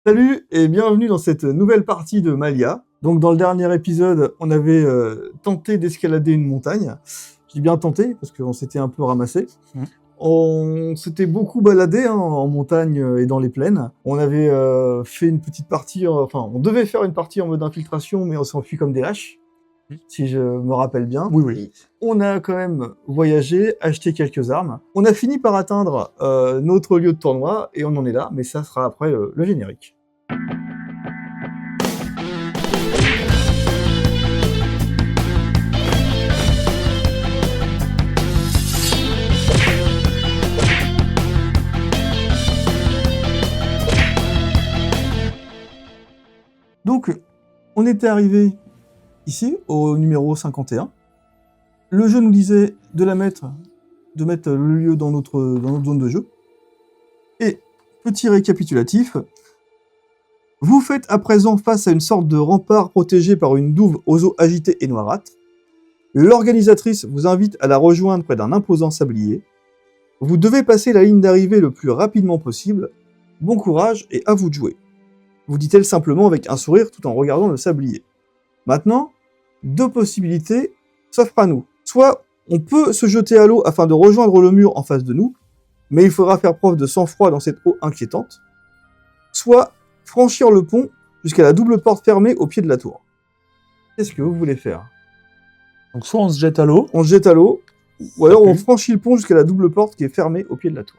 Salut et bienvenue dans cette nouvelle partie de Malia. Donc dans le dernier épisode, on avait tenté d'escalader une montagne. J'ai bien tenté parce qu'on s'était un peu ramassé. On s'était beaucoup baladé en montagne et dans les plaines. On avait fait une petite partie, on devait faire une partie en mode infiltration, mais on s'est enfui comme des lâches, si je me rappelle bien. Oui. On a quand même voyagé, acheté quelques armes. On a fini par atteindre notre lieu de tournoi et on en est là, mais ça sera après le générique. Donc, on était arrivé ici, au numéro 51. Le jeu nous disait de mettre le lieu dans notre zone de jeu. Et, petit récapitulatif, vous faites à présent face à une sorte de rempart protégé par une douve aux eaux agitées et noirâtres. L'organisatrice vous invite à la rejoindre près d'un imposant sablier. Vous devez passer la ligne d'arrivée le plus rapidement possible. Bon courage et à vous de jouer, vous dit-elle simplement avec un sourire tout en regardant le sablier. Maintenant, deux possibilités s'offrent à nous. Soit on peut se jeter à l'eau afin de rejoindre le mur en face de nous, mais il faudra faire preuve de sang-froid dans cette eau inquiétante. Soit franchir le pont jusqu'à la double porte fermée au pied de la tour. Qu'est-ce que vous voulez faire ? Donc soit on se jette à l'eau. On se jette à l'eau, ou alors on franchit le pont jusqu'à la double porte qui est fermée au pied de la tour.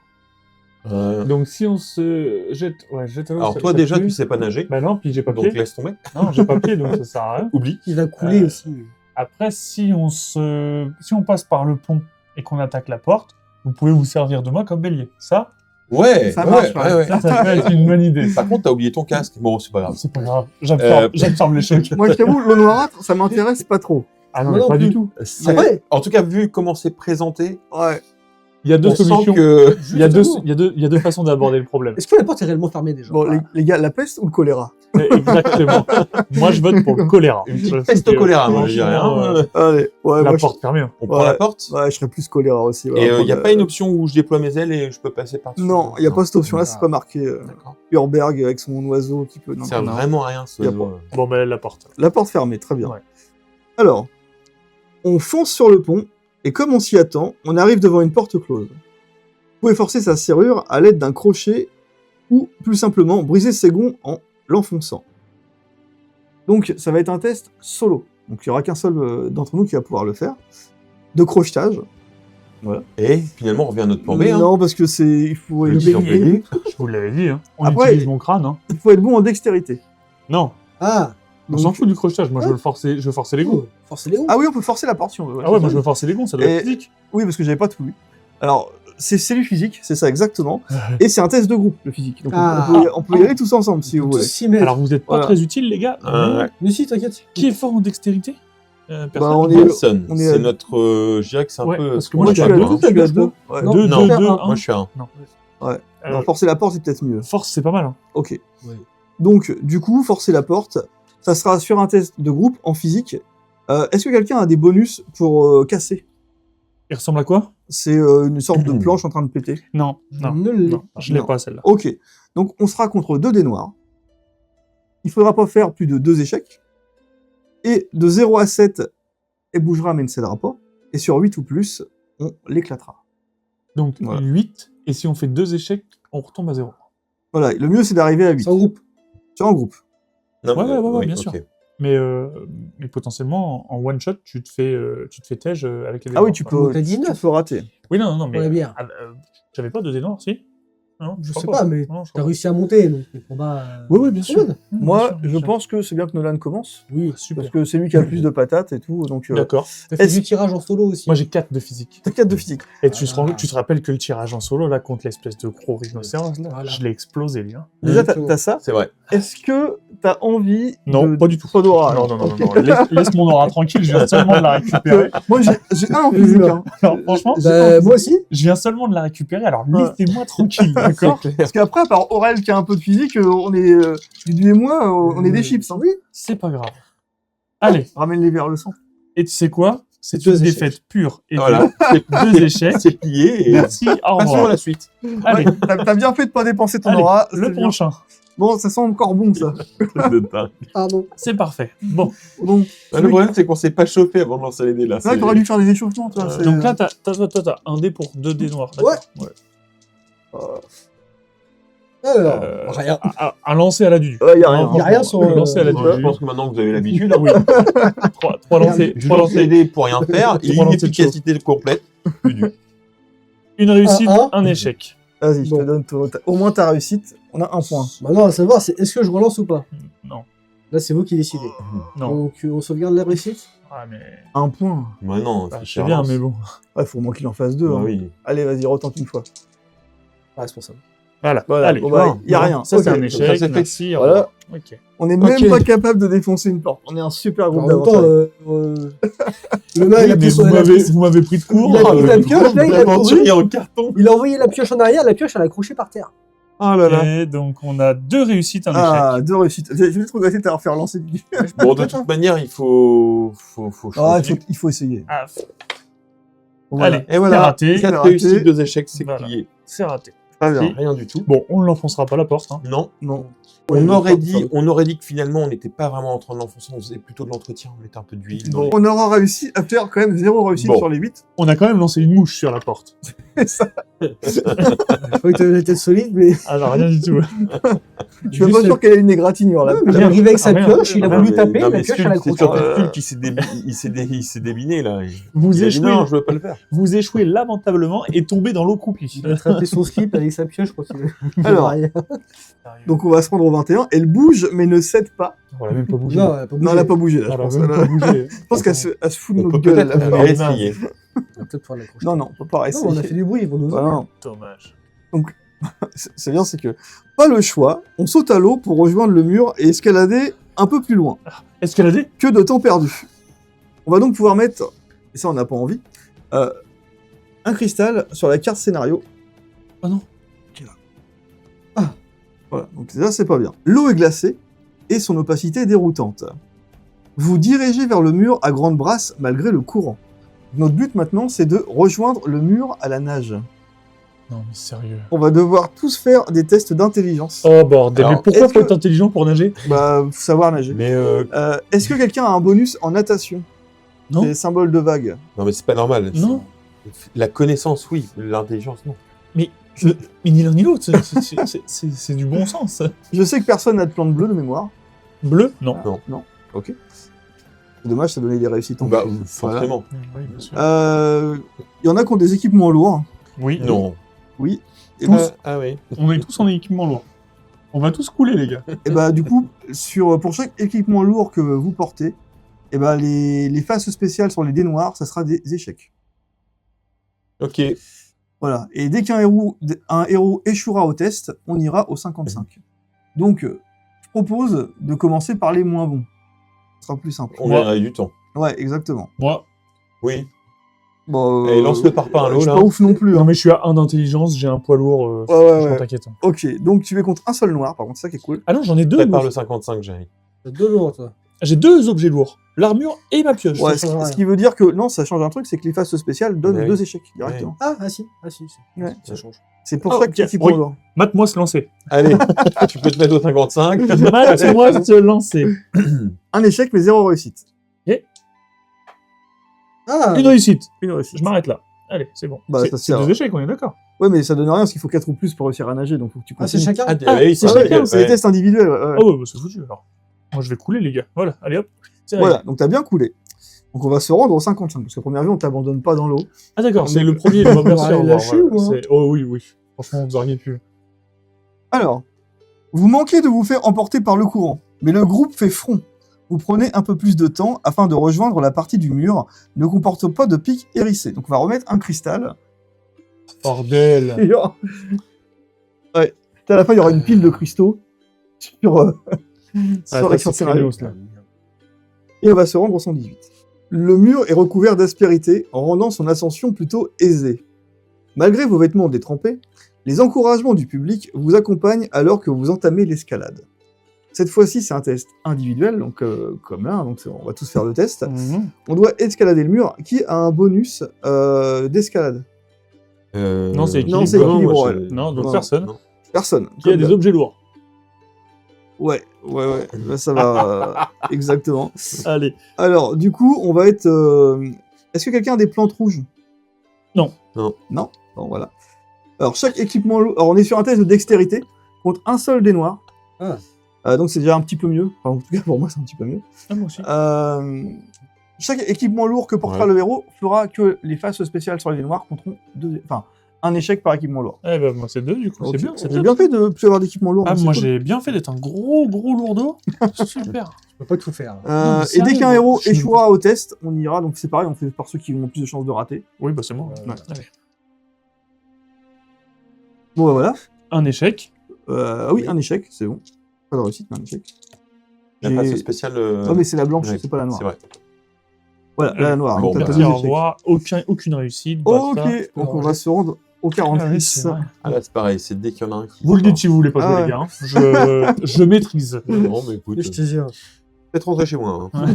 Donc si on se jette à l'eau... Alors toi déjà tu sais pas nager. Bah non, puis j'ai pas pied. Donc laisse tomber. Non, j'ai pas pied, donc ça sert à rien. Oublie. Il va couler aussi. Après, si on passe par le pont et qu'on attaque la porte, vous pouvez vous servir de moi comme bélier. Ça Ça marche, ouais. ça peut être une bonne idée. Par contre t'as oublié ton casque. Bon c'est pas grave. C'est pas grave, j'absorbe les chocs. Moi je t'avoue, l'eau noirâtre, ça m'intéresse pas trop. Ah non, Moi mais non pas plus. du tout. C'est- Ouais. En tout cas vu comment c'est présenté, Ouais. Il y a deux on sent solutions. que Il y a deux façons d'aborder le problème. Est-ce que la porte est réellement fermée déjà? Bon, les gars, la peste ou le choléra ? Exactement. Moi, je vote pour le choléra. une petite peste au choléra, moi je dis rien. Allez, ouais, La moi, porte fermée. Hein. On prend la porte. Ouais, je serais plus choléra aussi. Et il n'y a pas une option où je déploie mes ailes et je peux passer par-dessus. Non, il n'y a pas cette option-là, c'est pas marqué. D'accord. Urberg avec son oiseau qui peut... Non, Ça sert non. vraiment à rien ce Y a oiseau. Bon, ben la porte. La porte fermée, très bien. Ouais. Alors, on fonce sur le pont, et comme on s'y attend, on arrive devant une porte close. Vous pouvez forcer sa serrure à l'aide d'un crochet, ou plus simplement briser ses gonds en l'enfonçant. Donc, ça va être un test solo. Donc, il n'y aura qu'un seul d'entre nous qui va pouvoir le faire. De crochetage. Et finalement on revient à notre plan B. hein. Non, parce que c'est... Il faut Le être petit bon- bélier. Je vous l'avais dit. Hein. On Après- utilise mon crâne. Hein. il faut être bon en dextérité. Non, Ah, on s'en fout du crochetage. Moi, je veux forcer les gonds. forcez les roues. Ah oui, on peut forcer la porte si on veut. Ah ouais, moi, je veux forcer les gonds. Ça doit Et- être physique. Oui, parce que j'avais pas tout lu. Alors, c'est du physique, c'est ça exactement. Et c'est un test de groupe, le physique. Donc on peut y aller tous ensemble si vous voulez. 6 mètres. Alors, vous n'êtes pas Voilà. très utiles, les gars. Ouais. Mais si, t'inquiète. Qui est fort en dextérité Personne. on est- Personne. on est C'est à- notre. Je dirais que c'est un Ouais, peu. parce que on Moi, a je pas suis à le deux. temps. Je suis à deux. Ouais. Non. Deux, Non. deux, Moi, un. Moi je suis un. Non. Ouais. Non, forcer la porte, c'est peut-être mieux. Force, c'est pas mal. Hein. Ok. Ouais. Donc, du coup, forcer la porte, ça sera sur un test de groupe en physique. Est-ce que quelqu'un a des bonus pour casser ? Il ressemble à quoi C'est une sorte de planche en train de péter. Non, non, Ne l'ai non. Je l'ai Non. pas, celle-là. Ok. Donc, on sera contre 2 dés noirs. Il faudra pas faire plus de 2 échecs. Et de 0 à 7, elle bougera mais ne cédera pas. Et sur 8 ou plus, on l'éclatera. Donc, Voilà. 8. Et si on fait 2 échecs, on retombe à 0. Voilà, le mieux c'est d'arriver à 8. C'est en groupe. C'est en groupe. Non, Ouais, oui, bien ok. sûr. Mais potentiellement, en one shot, tu te fais tège avec les dés Ah oui, noirs, tu quoi. peux, t'as dit tu 9. peux rater. Oui, non, mais. Ouais, bien. J'avais pas de dés noirs, si Non, Je crois sais pas, mais Non, je t'as crois réussi à monter, donc les combats. Oui, bien c'est sûr. good. pas. Bien Moi, sûr, bien je sûr. pense que c'est bien que Nolan commence. Oui, Super. Parce que c'est lui qui a le plus de patates et tout. Donc, D'accord. T'as fait Est-ce- du tirage en solo aussi. Moi, j'ai 4 de physique. t'as 4 de physique. Et tu te rappelles que le tirage en solo, là, contre l'espèce de gros rhinocéros, là, Voilà. je l'ai explosé, lui. Hein. Déjà, Exactement. t'as ça. C'est vrai. Est-ce que t'as envie Non, de... pas du tout. Pas d'aura. Non. Laisse mon aura tranquille, je viens seulement de la récupérer. Moi, j'ai un en physique. Hein. Alors, franchement, Moi aussi. je viens seulement de la récupérer, alors Ouais. laissez-moi tranquille, d'accord? Parce qu'après, à part Aurel qui a un peu de physique, on est... Dudu et moi, on est des chips. Hein. Oui. C'est pas grave. Allez, Ramène-les vers le centre. et tu sais quoi? C'est Deux une échecs. défaite pure et Voilà, deux échecs. c'est plié et Merci, au passons à revoir. la suite. Allez, T'as bien fait de pas dépenser ton allez, aura. le c'est bien. prochain. Bon, ça sent encore bon, ça. De dingue. Pardon. C'est parfait. Bon, Bon. Le problème, c'est qu'on s'est pas chauffé avant de lancer les dés là. C'est vrai que t'aurais dû faire des échauffements, toi. c'est- donc là, t'as un dé pour 2 dés noirs. d'accord. Alors, Euh, rien. À lancer à la Dudu. Ouais, y a rien. Y a rien sur, Lancer à la Je Dudu. pense que maintenant que vous avez l'habitude, Oui. 3 lancers. je lance les dés pour rien faire. Il y a Trois une lancers de efficacité complète. Une réussite, Un, un échec. Vas-y, je Bon. te donne au moins ta réussite. On a un point. Maintenant, à savoir, c'est est-ce que je relance ou pas? Non, Là, c'est vous qui décidez. non. Donc, on sauvegarde la réussite? Ah, mais... Un point. Bah non, Bah, c'est je sais bien, mais bon. Ouais, faut au moins qu'il en fasse deux. Bah hein. oui. Allez, vas-y, retente une fois. Pas responsable. Voilà, Voilà, allez. bon, bah, bon, y a bon, rien. Ça, c'est Ok. un ça, échec. c'est fait. Merci, au Voilà. revoir. Ok. On est même Ok. pas capable de défoncer une porte. On est un super En groupe même temps, d'aventuriers. le nain, il a Oui, mais pris son vous m'avez pris de court. Il a pris la pioche, là, il a L'aventurier en carton. Il a envoyé la pioche en arrière, la pioche, elle a accroché par terre. Oh là là. Et donc, on a 2 réussites, un Ah, échec. 2 réussites. J'ai peut-être regretté de t'avoir fait relancer du. Bon, de toute manière, il faut Ah, choisir. il faut essayer. Ah, Voilà. Allez, Et voilà, c'est raté. 4 raté. réussites, 2 échecs, c'est Voilà. plié. c'est raté. Très bien. Rien du tout. Bon, on ne l'enfoncera pas la porte. Hein. Non. Non. On aurait Ouais, dit que finalement, on n'était pas vraiment en train de l'enfoncer, on faisait plutôt de l'entretien, on mettait un peu d'huile. dans Bon, les- on aura réussi à faire quand même 0 réussite Bon. sur les 8. On a quand même lancé une mouche sur la porte. C'est ça. Je croyais que t'avais la tête solide, mais Alors, rien du tout. Je suis pas sûr qu'elle ait une égratignure là. il est arrivé avec sa Ah, rien. pioche, il a Non, voulu mais- taper, non, la mais pioche, Skull, elle a c'est accroché. surtout Euh, Skull qui il s'est débiné là. Vous Il a dit, échouez, non, je veux pas le faire. vous échouez lamentablement et tombez dans l'eau croupie. Il a attrapé son slip avec sa pioche, je crois qu'il Alors. rien. Donc on va se rendre au 21. Elle bouge mais ne cède pas. On l'a même pas bougé. Non, elle a pas bougé. Non, elle a pas bougé là. On Je l'a pense, même pas bougé. Je pense qu'elle se fout de On notre peut gueule. peut-être là. essayer. On va peut-être pouvoir l'accrocher. Non, non, on peut pas Non, rester. on a fait du bruit, ils vont nous Bah, non. Dommage. C'est bien, c'est que pas le choix. On saute à l'eau pour rejoindre le mur et escalader un peu plus loin. Escalader? Que de temps perdu. On va donc pouvoir mettre, et ça on n'a pas envie, un cristal sur la carte scénario. Oh non. Qui est là. Ah, voilà, donc ça c'est pas bien. L'eau est glacée et son opacité est déroutante. Vous dirigez vers le mur à grande brasse malgré le courant. Notre but maintenant c'est de rejoindre le mur à la nage. Non, mais sérieux. On va devoir tous faire des tests d'intelligence. Oh bordel, Alors, mais pourquoi est-ce faut que- être intelligent pour nager? Bah, faut savoir nager. Mais Est-ce que quelqu'un a un bonus en natation? Non. Des symboles de vague. non, mais c'est pas normal. Non. La connaissance, oui. L'intelligence, non. Mais ni l'un ni l'autre, c'est du bon sens. Je sais que personne n'a de plante bleue de mémoire. Bleu? Non. Non. Ok. C'est dommage, ça donnait des réussites en Bah, plus. forcément. Oui, bien sûr. Il y en a qui ont des équipements lourds. Oui. Non. Oui. Et, Tous. Ah oui. On est tous en équipement lourd. On va tous couler, les gars. et bah, du coup, pour chaque équipement lourd que vous portez, et bah, les phases spéciales sur les dés noirs, ça sera des échecs. Ok. Voilà. Et dès qu'un héros échouera au test, on ira au 55. Donc, je propose de commencer par les moins bons. Ce sera plus simple. On Moi- gagnerait du temps. Ouais, exactement. Moi, Oui. Bon, Allez, lance le parpaing à l'eau, je suis là. pas ouf non plus. non Hein. mais je suis à 1 d'intelligence, j'ai un poids lourd. Ouais, franchement, ouais. t'inquiète. Hein. Ok, donc tu es contre un seul noir, par contre, c'est ça qui est cool. Ah non, j'en ai 2 Prépare lourds. le 55, Jerry. T'as deux lourds, toi. J'ai 2 objets lourds. L'armure et ma pioche. Ouais, ça change ce rien. qui veut dire que, non, ça change un truc, c'est que les phases spéciales donnent Ouais. 2 échecs directement. Ah, si. Ouais. Ça change. C'est pour Oh, ça que ok. équipement Oui. lourd. Mate-moi se lancer. Allez, tu peux te mettre au 55. Mate-moi se lancer. Un échec, mais 0 réussite. Ah, Une réussite. Une réussite. Je m'arrête là. Allez, c'est bon. Bah, C'est- ça c'est sert. 2 échecs, on est d'accord. Ouais, mais ça donne rien parce qu'il faut 4 ou plus pour réussir à nager, donc faut que tu ah c'est continues. chacun. oui, c'est Ah ouais, chacun, c'est des tests individuels. Ouais, ouais. Oh, ouais, bah, c'est foutu alors. Moi, je vais couler, les gars. Voilà, allez hop. C'est Voilà, réglé. donc t'as bien coulé. Donc on va se rendre au 55, parce qu'à première vue, on t'abandonne pas dans l'eau. Ah, d'accord, c'est Mais- le premier. Bah, merci, allez au revoir, lâcher voilà. ou hein C'est- Oh, oui, oui. Franchement, vous auriez pu. Alors, vous manquez de vous faire emporter par le courant, mais le groupe fait front. Vous prenez un peu plus de temps afin de rejoindre la partie du mur ne comporte pas de pics hérissés. Donc on va remettre un cristal. Bordel. Et genre- ouais. À la fin, il y aura une pile de cristaux sur, sur la carte scénario. Et on va se rendre au 118. Le mur est recouvert d'aspérité, en rendant son ascension plutôt aisée. Malgré vos vêtements détrempés, les encouragements du public vous accompagnent alors que vous entamez l'escalade. Cette fois-ci, c'est un test individuel, donc comme là, donc on va tous faire le test. Mhm. On doit escalader le mur. Qui a un bonus d'escalade? Non, c'est Non, équilibre. c'est équilibre, moi, ouais. Non, donc Non. personne. Non. Personne. Qui a Comme des d'hab. objets lourds. Ouais. Là, ça va. Exactement. Allez. Alors, du coup, on va être. Est-ce que quelqu'un a des plantes rouges? Non. Non. Non. Bon, voilà. Alors, chaque équipement lourd. Alors, on est sur un test de dextérité contre un seul dé noir. Donc, c'est déjà un petit peu mieux. Enfin, en tout cas, pour moi, c'est un petit peu mieux. Ah, moi aussi. Chaque équipement lourd que portera le héros fera que les phases spéciales sur les dés noirs compteront un échec par équipement lourd. Eh ben, moi, c'est 2, du coup. Ok. C'est bien. C'est J'ai bien fait de plus avoir d'équipement lourd. Ah, donc moi, c'est cool. j'ai bien fait d'être un gros lourdeau. Super. Je peux pas tout faire. Non, mais Et sérieux, dès qu'un moi, héros je- échouera au test, on ira. Donc c'est pareil, on fait par ceux qui ont plus de chances de rater. Oui, bah, c'est moi. Ouais. Allez. Bon, bah, voilà. Un échec. Oui, un échec, c'est bon. Pas de réussite, mais un échec. La J'ai- phase spéciale. Non, mais c'est la blanche, ouais, c'est pas la noire. C'est vrai. Voilà, la noire. Bon, donc t'as bah, pas Merci, deux au échecs. revoir. Aucune réussite. Ok, basta. donc on va se rendre au 46. Ah oui, c'est vrai. Ah là, c'est pareil, c'est dès qu'il y en a un qui. Vous le dites si vous voulez pas jouer, Ah les gars. hein. Je maîtrise. Non, mais écoute, Je te jure. peut-être rentrer chez moi. Hein.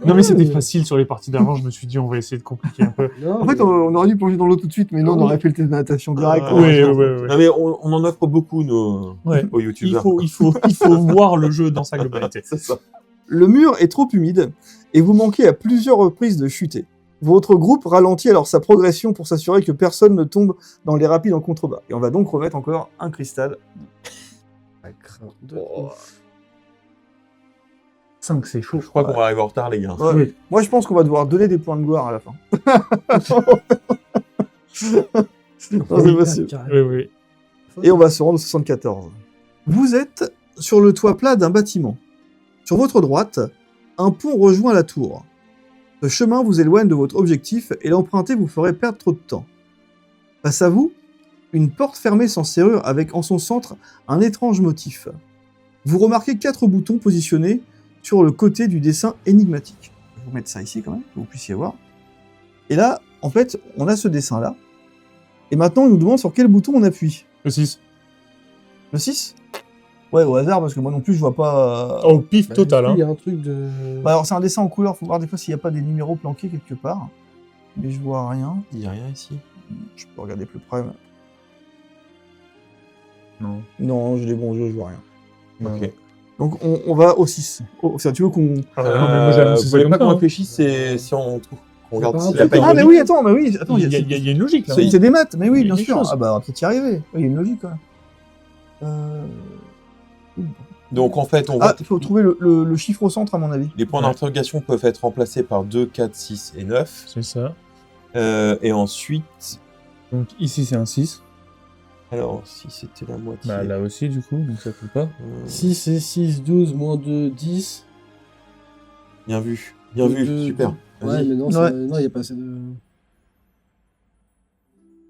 Non, mais c'était facile sur les parties d'avant. Je me suis dit, on va essayer de compliquer un peu. Non, En fait, on aurait dû plonger dans l'eau tout de suite, mais non, on aurait fait le test de natation direct. Oui, oui, oui. Non, mais on en offre beaucoup, nos Ouais. aux Il youtubeurs. faut voir le jeu dans sa globalité. C'est ça. Le mur est trop humide et vous manquez à plusieurs reprises de chuter. Votre groupe ralentit alors sa progression pour s'assurer que personne ne tombe dans les rapides en contrebas. Et on va donc remettre encore un cristal. 5, c'est chaud. Je crois qu'on va arriver en retard, les gars. Ouais. Oui. Moi, je pense qu'on va devoir donner des points de gloire à la fin. Non, c'est possible. Oui, oui. Et on va se rendre au 74. Vous êtes sur le toit plat d'un bâtiment. Sur votre droite, un pont rejoint la tour. Ce chemin vous éloigne de votre objectif et l'emprunter vous ferait perdre trop de temps. Face à vous, une porte fermée sans serrure avec en son centre un étrange motif. Vous remarquez 4 boutons positionnés sur le côté du dessin énigmatique. Je vais vous mettre ça ici quand même, que vous puissiez voir. Et là, en fait, on a ce dessin-là. Et maintenant, il nous demande sur quel bouton on appuie. Le 6. Le 6 Ouais, au hasard, parce que moi non plus, je vois pas... Au pif total. Il y Hein. a un truc de. Bah, alors, c'est un dessin en couleur, faut voir des fois s'il n'y a pas des numéros planqués quelque part. Mais je vois rien. Il n'y a rien ici. Je peux regarder plus près. Non. Non, j'ai des bons yeux, je vois rien. Ok. Donc, on va au 6. Ça, tu veux qu'on... Ah, non, mais moi, j'ai annoncé vous ça voulez comme pas ça, qu'on hein. réfléchisse si on trouve qu'on regarde pas s'il un a pas truc, une Ah, mais logique. oui, attends, mais oui, attends, Il y a une logique là. c'est des maths, mais oui, Il y a bien des sûr. choses. Ah bah, on va peut-être y arriver. Oui, il y a une logique, quand même. Donc en fait, on Ah, va... il faut trouver le chiffre au centre, à mon avis. les points Ouais. d'interrogation peuvent être remplacés par 2, 4, 6 et 9. C'est ça. Et ensuite... Donc ici c'est un 6. Alors, si c'était la moitié... Bah là aussi du coup, donc ça peut pas. 6 et 6, 12, moins 2, 10. Bien vu. Bien vu, Deux, super. Ouais, Vas-y. mais non, Ouais. non, il n'y a pas assez de.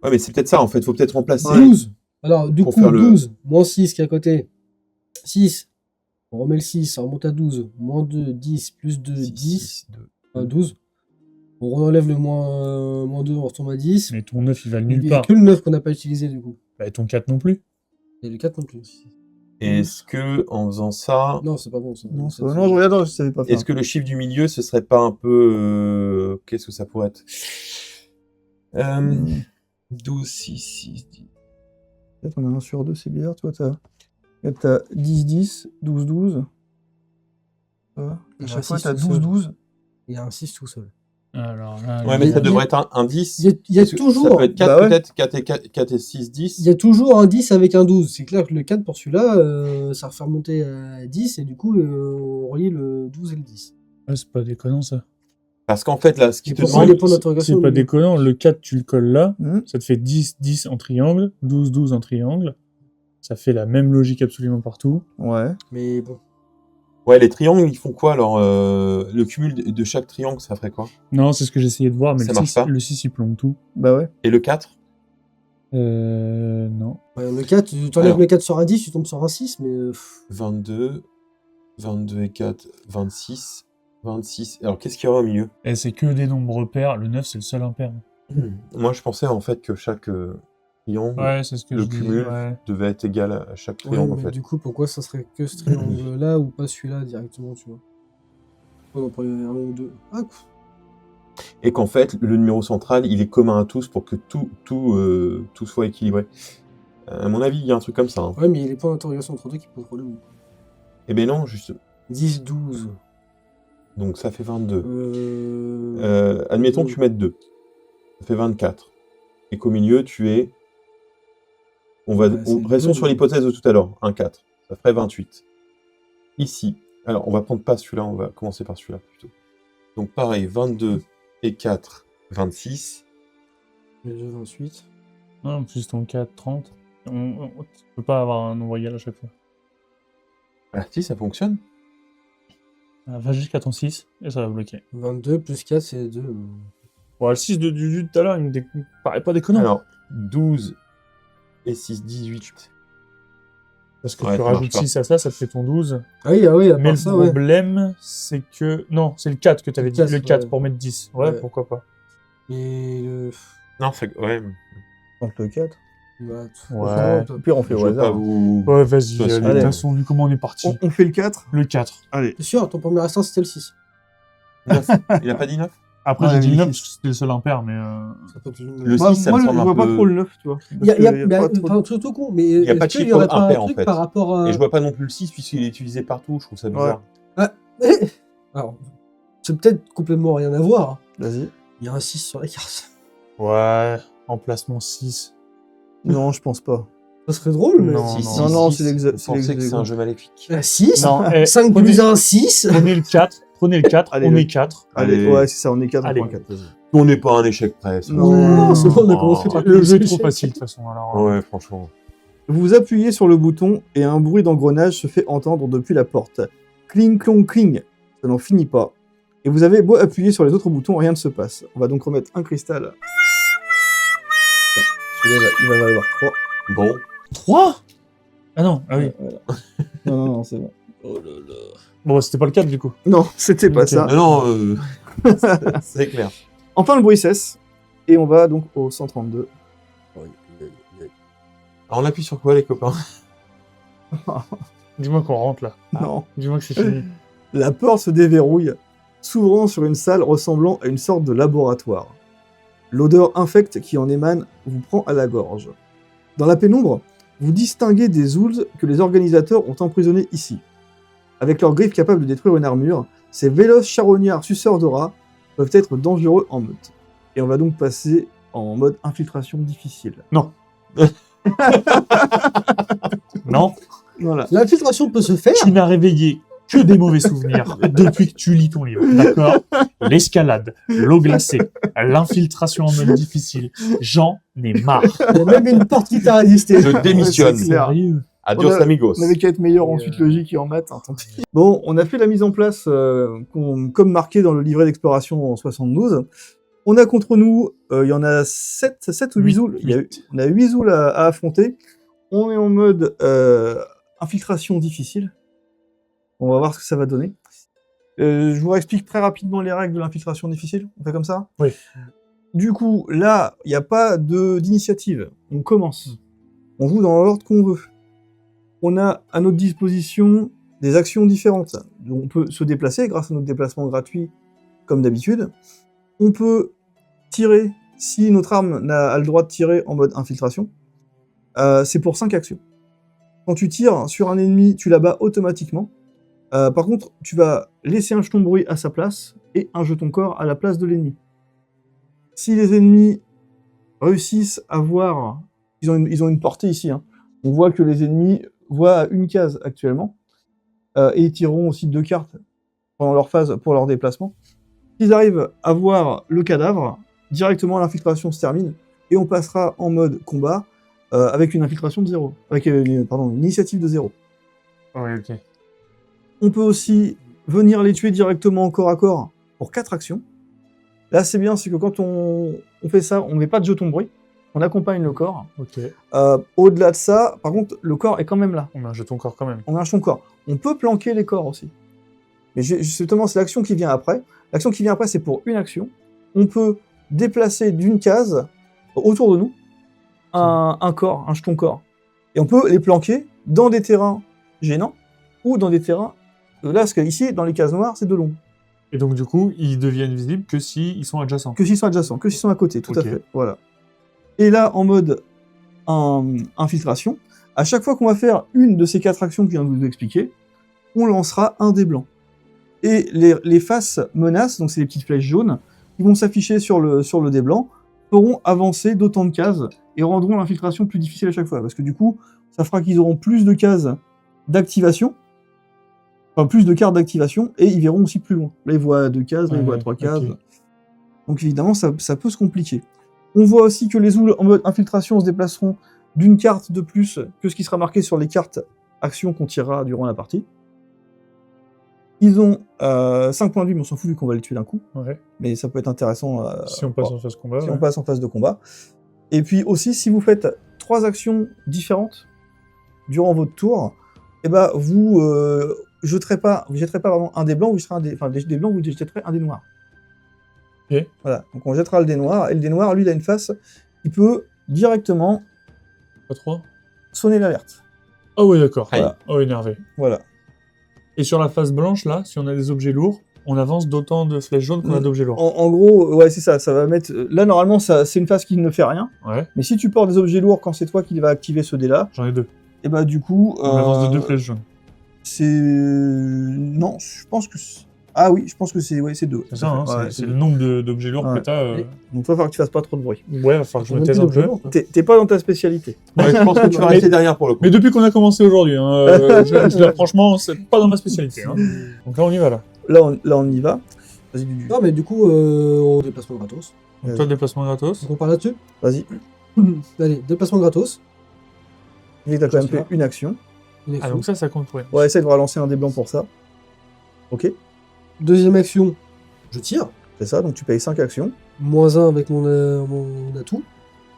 Ouais, mais c'est peut-être ça, en fait. Faut peut-être remplacer... 12. Alors, du Pour coup, faire le- 12, moins 6 qui est à côté. 6. On remet le 6, ça remonte à 12. Moins 2, 10, plus 2, 6, 10. 6, 2. 12. On enlève le moins 2, on retombe à 10. Mais ton 9 il va Il nulle n'y a part. que le 9 qu'on n'a pas utilisé, du coup. Bah, ton 4 non plus. Et le 4 non plus. Est-ce que, en faisant ça... Non, c'est pas bon. Ça. Non, non, je regarde, non, je savais pas faire. Est-ce que le chiffre du milieu, ce serait pas un peu... Qu'est-ce que ça pourrait être 12, 6, 6, 10... Peut-être on a 1 sur 2, c'est bizarre. Toi, t'as 10, 10, 12, 12. À Il y a chaque un fois, 6 t'as tout 12, seul. 12. Il y a un 6 tout seul. Alors là. Ouais, mais ça il y a- devrait être un 10. Il y a Est-ce que toujours. Ça peut être 4 Bah ouais. peut-être, 4 et 6, 10. Il y a toujours un 10 avec un 12. C'est clair que le 4 pour celui-là, ça refait remonter à 10 et du coup, on relie le 12 et le 10. Ah, c'est pas déconnant ça. Parce qu'en fait, là, ce qui Et te pourquoi demande... les points d'interrogation C'est pas le- déconnant. Le 4 tu le colles là. Mhm. Ça te fait 10, 10 en triangle. 12, 12 en triangle. Ça fait la même logique absolument partout. Ouais. Mais bon. Ouais, les triangles, ils font quoi alors le cumul de chaque triangle, ça ferait quoi? Non, c'est ce que j'essayais de voir, mais Ça marche pas. le 6 il plombe tout. Bah ouais. Et le 4? Non. Ouais, le 4, tu t'enlèves Alors. le 4 sur un 10, tu tombes sur un 6, mais. 22, 22 et 4, 26, 26. Alors, qu'est-ce qu'il y aura au milieu? Et c'est que des nombres pairs. Le 9 c'est le seul impair. Moi, je pensais en fait que triangle Ouais, c'est ce que Le je dis. cumul. Ouais. devait être égal à chaque Ouais, triangle, en mais fait. du coup, pourquoi ça serait que ce triangle-là ou pas celui-là directement, tu vois? On en prenait un ou deux. Ah, Et qu'en fait, le numéro central, il est commun à tous pour que tout soit équilibré. À mon avis, il y a un truc comme ça. Hein. ouais, mais il y a les points d'interrogation entre deux qui posent problème. Eh ben non, juste. 10, 12. Donc ça fait 22. Euh... Admettons que tu mettes 2. Ça fait 24. Et qu'au milieu, tu es... Restons sur l'hypothèse de tout à l'heure. Un 4. Ça ferait 28. Ici. Alors, on va prendre pas celui-là, on va commencer par celui-là plutôt. Donc pareil, 22 et 4, 26. Les deux, 28. Non, plus ton 4, 30. Tu peux pas avoir un nombre égal à chaque fois. Ah si, ça fonctionne. Va jusqu'à ton 6 et ça va bloquer. 22 plus 4, c'est 2. Bon, le 6 du tout à l'heure, il me paraît pas déconnant. Alors, 12 et 6, 18. Parce que Ouais, tu ça marche rajoutes pas. 6 à ça te fait ton 12. Ah oui, à Mais part le ça, ouais. problème, c'est que... Non, c'est le 4 que tu avais dit. Le 4, Le 4 ouais. pour mettre 10. Ouais, Ouais. pourquoi pas. Et le... Non, c'est... Ouais. Donc le 4. Bah, Ouais. Au pire, on fait Je au veux pas hasard. vous... Ouais, vas-y, De toute façon, de toute façon, vu comment on est parti. On fait le 4. Le 4. Allez. C'est sûr, ton premier instant, c'était le 6. 9. Il a pas dit 9? Après, Ouais, j'ai dit mais 9 six. parce que c'était le seul impair, mais... Ça peut être le... Le Moi, 6, ça me moi, semble je un vois pas peu- trop le 9, tu vois. Il y a, Parce qu'il y a pas trop pas un truc tout con, mais y a pas de est-ce qu'il y chiffre aurait pas impair, un en truc fait. par rapport à... Et je vois pas non plus le 6 puisqu'il est utilisé partout, je trouve ça bizarre. Alors, c'est peut-être complètement rien à voir. Vas-y. Il y a un 6 sur la carte. Ouais, emplacement 6. Non, je pense pas. Ça serait drôle, mais... Non, Si, non. si, Non, non, si, c'est si. l'exa- Vous c'est pensez que l'exact- c'est un jeu maléfique? 6 Non, eh, 5 prenez- plus 1, 6 Prenez le 4. Prenez le 4. Allez, on le- est 4. Allez, ouais, c'est ça, on est 4, Allez. on prend 4. On n'est pas un échec près. ça. Non, c'est bon, on a commencé par Le jeu est trop facile, de toute façon. Alors, Ouais, franchement. Vous appuyez sur le bouton et un bruit d'engrenage se fait entendre depuis la porte. Cling, clong, cling. Ça n'en finit pas. Et vous avez beau appuyer sur les autres boutons, rien ne se passe. On va donc remettre un cristal. Celui-là, il va valoir 3. Bon. 3 Ah non, ah oui. Voilà. Non, c'est bon. Bon, c'était pas le 4 du coup. Non, c'était pas Ok. ça. Non, c'est clair. Enfin, le bruit cesse. Et on va donc au 132. Alors, on appuie sur quoi, les copains? Dis-moi qu'on rentre là. Non. Dis-moi que c'est fini. La porte se déverrouille, s'ouvrant sur une salle ressemblant à une sorte de laboratoire. L'odeur infecte qui en émane vous prend à la gorge. Dans la pénombre, vous distinguez des zools que les organisateurs ont emprisonnés ici. Avec leurs griffes capables de détruire une armure, ces véloces charognards suceurs de rats peuvent être dangereux en meute. Et on va donc passer en mode infiltration difficile. Non. Non. Voilà. L'infiltration peut se faire. Tu n'as réveillé que des mauvais souvenirs depuis que tu lis ton livre. D'accord? L'escalade, l'eau glacée, l'infiltration en mode difficile. J'en ai marre. Il y a même une porte qui t'a résisté. Je démissionne. C'est clair. Sérieux? Adios, On a- amigos. On avait qu'à être meilleur en Et, suite logique et en maths, hein, tant pis. Bon, on a fait la mise en place comme marqué dans le livret d'exploration en 72. On a contre nous, il y en a 7 ou 8 zools. On a 8 zools à affronter. On est en mode infiltration difficile. On va voir ce que ça va donner. Je vous explique très rapidement les règles de l'infiltration difficile. On fait comme ça? Oui. Du coup, là, il n'y a pas d'initiative. On commence. On joue dans l'ordre qu'on veut. On a à notre disposition des actions différentes. Donc, on peut se déplacer grâce à notre déplacement gratuit, comme d'habitude. On peut tirer si notre arme a le droit de tirer en mode infiltration. C'est pour 5 actions. Quand tu tires sur un ennemi, tu l'abats automatiquement. Par contre, tu vas laisser un jeton bruit à sa place et un jeton corps à la place de l'ennemi. Si les ennemis réussissent à voir... Ils ont une portée ici. Hein. On voit que les ennemis voient à une case actuellement. Et ils tireront aussi 2 cartes pendant leur phase pour leur déplacement. S'ils arrivent à voir le cadavre, directement l'infiltration se termine et on passera en mode combat avec une infiltration de 0. Avec une initiative de 0. Oui, ok. On peut aussi venir les tuer directement au corps à corps pour 4 actions. Là, c'est bien, c'est que quand on fait ça, on ne met pas de jeton bruit, on accompagne le corps. Ok. Au-delà de ça, par contre, le corps est quand même là. On a un jeton corps quand même. On a un jeton corps. On peut planquer les corps aussi. Mais justement, c'est l'action qui vient après. L'action qui vient après, c'est pour une action. On peut déplacer d'une case autour de nous un corps, un jeton corps. Et on peut les planquer dans des terrains gênants ou dans des terrains... là, parce qu'ici, dans les cases noires, c'est de l'ombre. Et donc, du coup, ils deviennent visibles que s'ils sont adjacents. Que s'ils sont adjacents, que s'ils sont à côté, tout à Ok. fait. Voilà. Et là, en mode infiltration, à chaque fois qu'on va faire une de ces 4 actions que je viens de vous expliquer, on lancera un dé blanc. Et les faces menaces, donc c'est les petites flèches jaunes, qui vont s'afficher sur le dé blanc, feront avancer d'autant de cases et rendront l'infiltration plus difficile à chaque fois. Parce que du coup, ça fera qu'ils auront plus de cases d'activation, enfin plus de cartes d'activation, et ils verront aussi plus loin. Là, ils voient 2 cases, là, ils voient 3 cases. ok. Donc évidemment, ça peut se compliquer. On voit aussi que les zouls en mode infiltration se déplaceront d'une carte de plus que ce qui sera marqué sur les cartes actions qu'on tirera durant la partie. Ils ont 5 points de vie, mais on s'en fout vu qu'on va les tuer d'un coup. Ouais. Mais ça peut être intéressant Si on passe en phase combat. si ouais. on passe en phase de combat. Et puis aussi, si vous faites 3 actions différentes durant votre tour, eh ben, vous jetterez pas vraiment un dé blanc, vous jetterez des dés blancs, vous jetterez un dé noir. Ok. Voilà, donc on jettera le dé noir, et le dé noir, lui, il a une face qui peut directement Pas 3. sonner l'alerte. Ah ouais, d'accord. Aïe. Oh, énervé. Voilà. Et sur la face blanche, là, si on a des objets lourds, on avance d'autant de flèches jaunes qu'on a d'objets lourds. En gros, ouais, c'est ça, ça va mettre... Là, normalement, c'est une phase qui ne fait rien, Ouais, mais si tu portes des objets lourds quand c'est toi qui va activer ce dé-là, j'en ai 2. et bah du coup... On avance de 2 flèches jaunes. C'est... Non, je pense que... Ah oui, je pense que c'est 2. C'est ça, hein, c'est le nombre d'objets lourds Ouais. que t'as. Donc il va falloir que tu fasses pas trop de bruit. Ouais, il va falloir que je me taise un peu. T'es pas dans ta spécialité. Ouais, je pense que tu vas rester derrière pour le coup. Mais depuis qu'on a commencé aujourd'hui, hein, je dire, franchement, c'est pas dans ma spécialité. Hein. Donc là, on y va, là. Là, on y va. Vas-y, Dudu. Non, mais du coup, on déplacement gratos. Donc toi, déplacement gratos. Donc on parle là-dessus. Vas-y. Allez, déplacement gratos. Et t'as quand même Je sais fait une action. Une Ah, action. donc ça compte pour rien. Ouais, essaye de relancer un dé blanc pour ça. Ok, Deuxième action, je tire. c'est ça, donc tu payes 5 actions. -1 avec mon atout.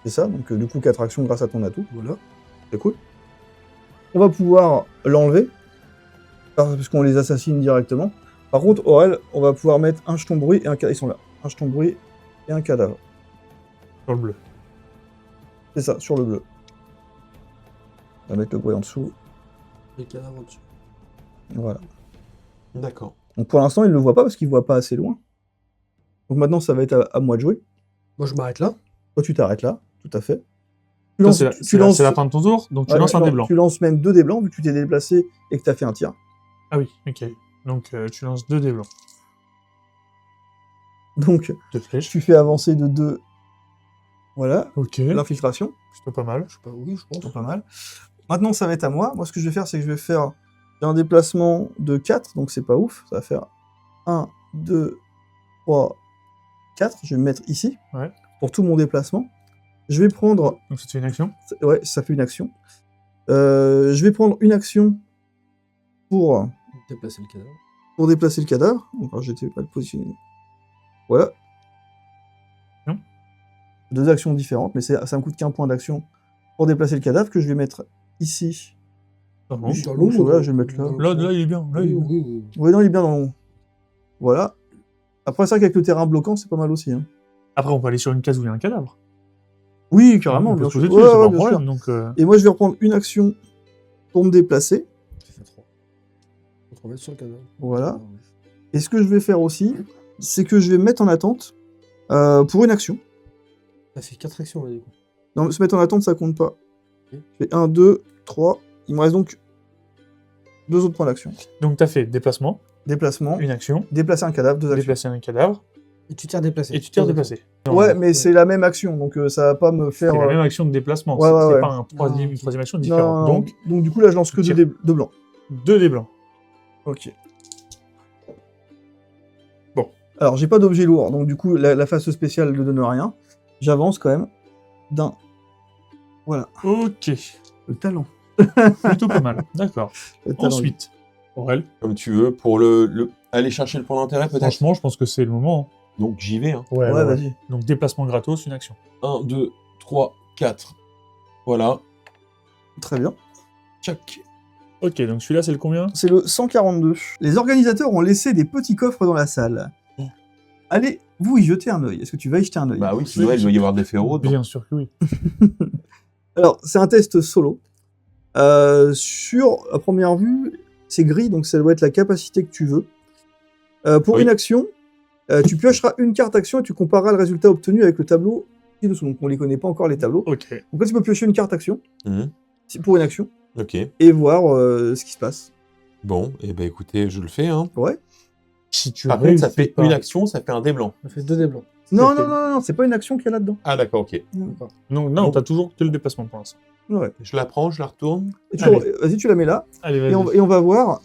C'est ça, donc du coup 4 actions grâce à ton atout. Voilà. C'est cool. On va pouvoir l'enlever, puisqu'on les assassine directement. Par contre, Aurel, on va pouvoir mettre un jeton bruit et un cadavre. Ils sont là. Un jeton bruit et un cadavre. Sur le bleu. C'est ça, sur le bleu. On va mettre le bruit en dessous. Et le cadavre dessus. Voilà. D'accord. Donc pour l'instant, il ne le voit pas parce qu'il ne voit pas assez loin. Donc maintenant, ça va être à moi de jouer. Moi, je m'arrête là. Toi, tu t'arrêtes là, tout à fait. Tu Ça, lances- c'est la- tu c'est la, lances- c'est la fin de ton tour, donc tu ouais, lances un non, dé blanc. Tu lances même 2 dés blancs vu que tu t'es déplacé et que tu as fait un tir. Ah oui, ok. Donc tu lances 2 dés blancs. Donc, 2 flèches. tu fais avancer de 2. Voilà, Ok. l'infiltration. Plutôt pas mal. Je sais pas, oui, je pense. C'est pas mal. Maintenant, ça va être à moi. Moi, ce que je vais faire, c'est que je vais faire j'ai un déplacement de 4, donc c'est pas ouf. Ça va faire 1, 2, 3, 4. Je vais me mettre ici Ouais. pour tout mon déplacement. Je vais prendre... Donc ça te fait une action. Ouais, ça fait une action. Je vais prendre une action pour Déplacer le cadavre. déplacer le cadavre. Donc, alors, j'étais pas le positionner. Voilà. Non. 2 actions différentes, mais ça me coûte qu'un point d'action pour déplacer le cadavre que je vais mettre ici. Ah bon. Oui. Dans l'ombre, Voilà, je vais le mettre là. Là, il est bien. Là, il est Oui, bien. oui, oui. Oui, non, il est bien dans l'ombre. Voilà. Après, c'est vrai qu'avec le terrain bloquant, c'est pas mal aussi. Hein. Après, on peut aller sur une case où il y a un cadavre. Oui, carrément, on peut bien se sûr. poser dessus, Ouais, c'est ouais, pas un bien problème. sûr. Donc, Et moi, je vais reprendre une action pour me déplacer. Ça fait 3. Faut te remettre sur le cadavre. Voilà. Et ce que je vais faire aussi, c'est que je vais me mettre en attente pour une action. Ça fait 4 actions, là, du coup. Non, se mettre en attente, ça compte pas. Ok. Je fais 1, 2, 3. Il me reste donc 2 autres points d'action. donc tu as fait déplacement, Déplacement, une action, déplacer un cadavre, 2 actions. déplacer un cadavre, Et tu tires déplacé. et tu tires déplacé. Ouais, mais c'est la même action, donc ça va pas me faire... C'est la même action de déplacement. Ouais, c'est ouais, c'est ouais. pas une troisième action différente. Non, donc du coup, là, je lance que tu 2 de blanc. 2 dés blancs. Ok. Bon. Alors, j'ai pas d'objet lourd, donc du coup, la phase spéciale ne donne rien. J'avance quand même d'un... Voilà, Ok. le talent. Plutôt pas mal. D'accord. Le talent. Ensuite, Aurel, Comme tu veux, pour aller chercher le point d'intérêt peut-être. franchement, je pense que c'est le moment. Donc j'y vais. Hein. Ouais, Ouais, vas-y. Donc déplacement gratos, une action. 1, 2, 3, 4. Voilà. Très bien. Tchac. Ok, donc celui-là, c'est le combien? C'est le 142. Les organisateurs ont laissé des petits coffres dans la salle. Allez, vous y jetez un œil. Est-ce que tu vas y jeter un œil? Bah oui, sinon il doit y avoir des férodes. Bien sûr que oui. Alors, c'est un test solo. Sur à première vue, c'est gris, donc ça doit être la capacité que tu veux. Pour Oui. une action, tu piocheras une carte action et tu compareras le résultat obtenu avec le tableau ci-dessous. Donc, on les connaît pas encore les tableaux. Ok. Donc là, tu peux piocher une carte action Mhm. pour une action Ok. et voir ce qui se passe. Bon, et ben écoutez, je le fais. Hein. Ouais. Si tu Par contre, ça réussis fait pas- une action, ça fait un dé blanc. Ça fait 2 dés blancs. Non, fait- non, non, non, c'est pas une action qu'il y a là-dedans. Ah d'accord, ok. D'accord. Non, non, t'as toujours que le déplacement pour l'instant. Ouais. Je la prends, je la retourne. Et Allez. vas-y, tu la mets là. Allez, vas-y. Et on va voir.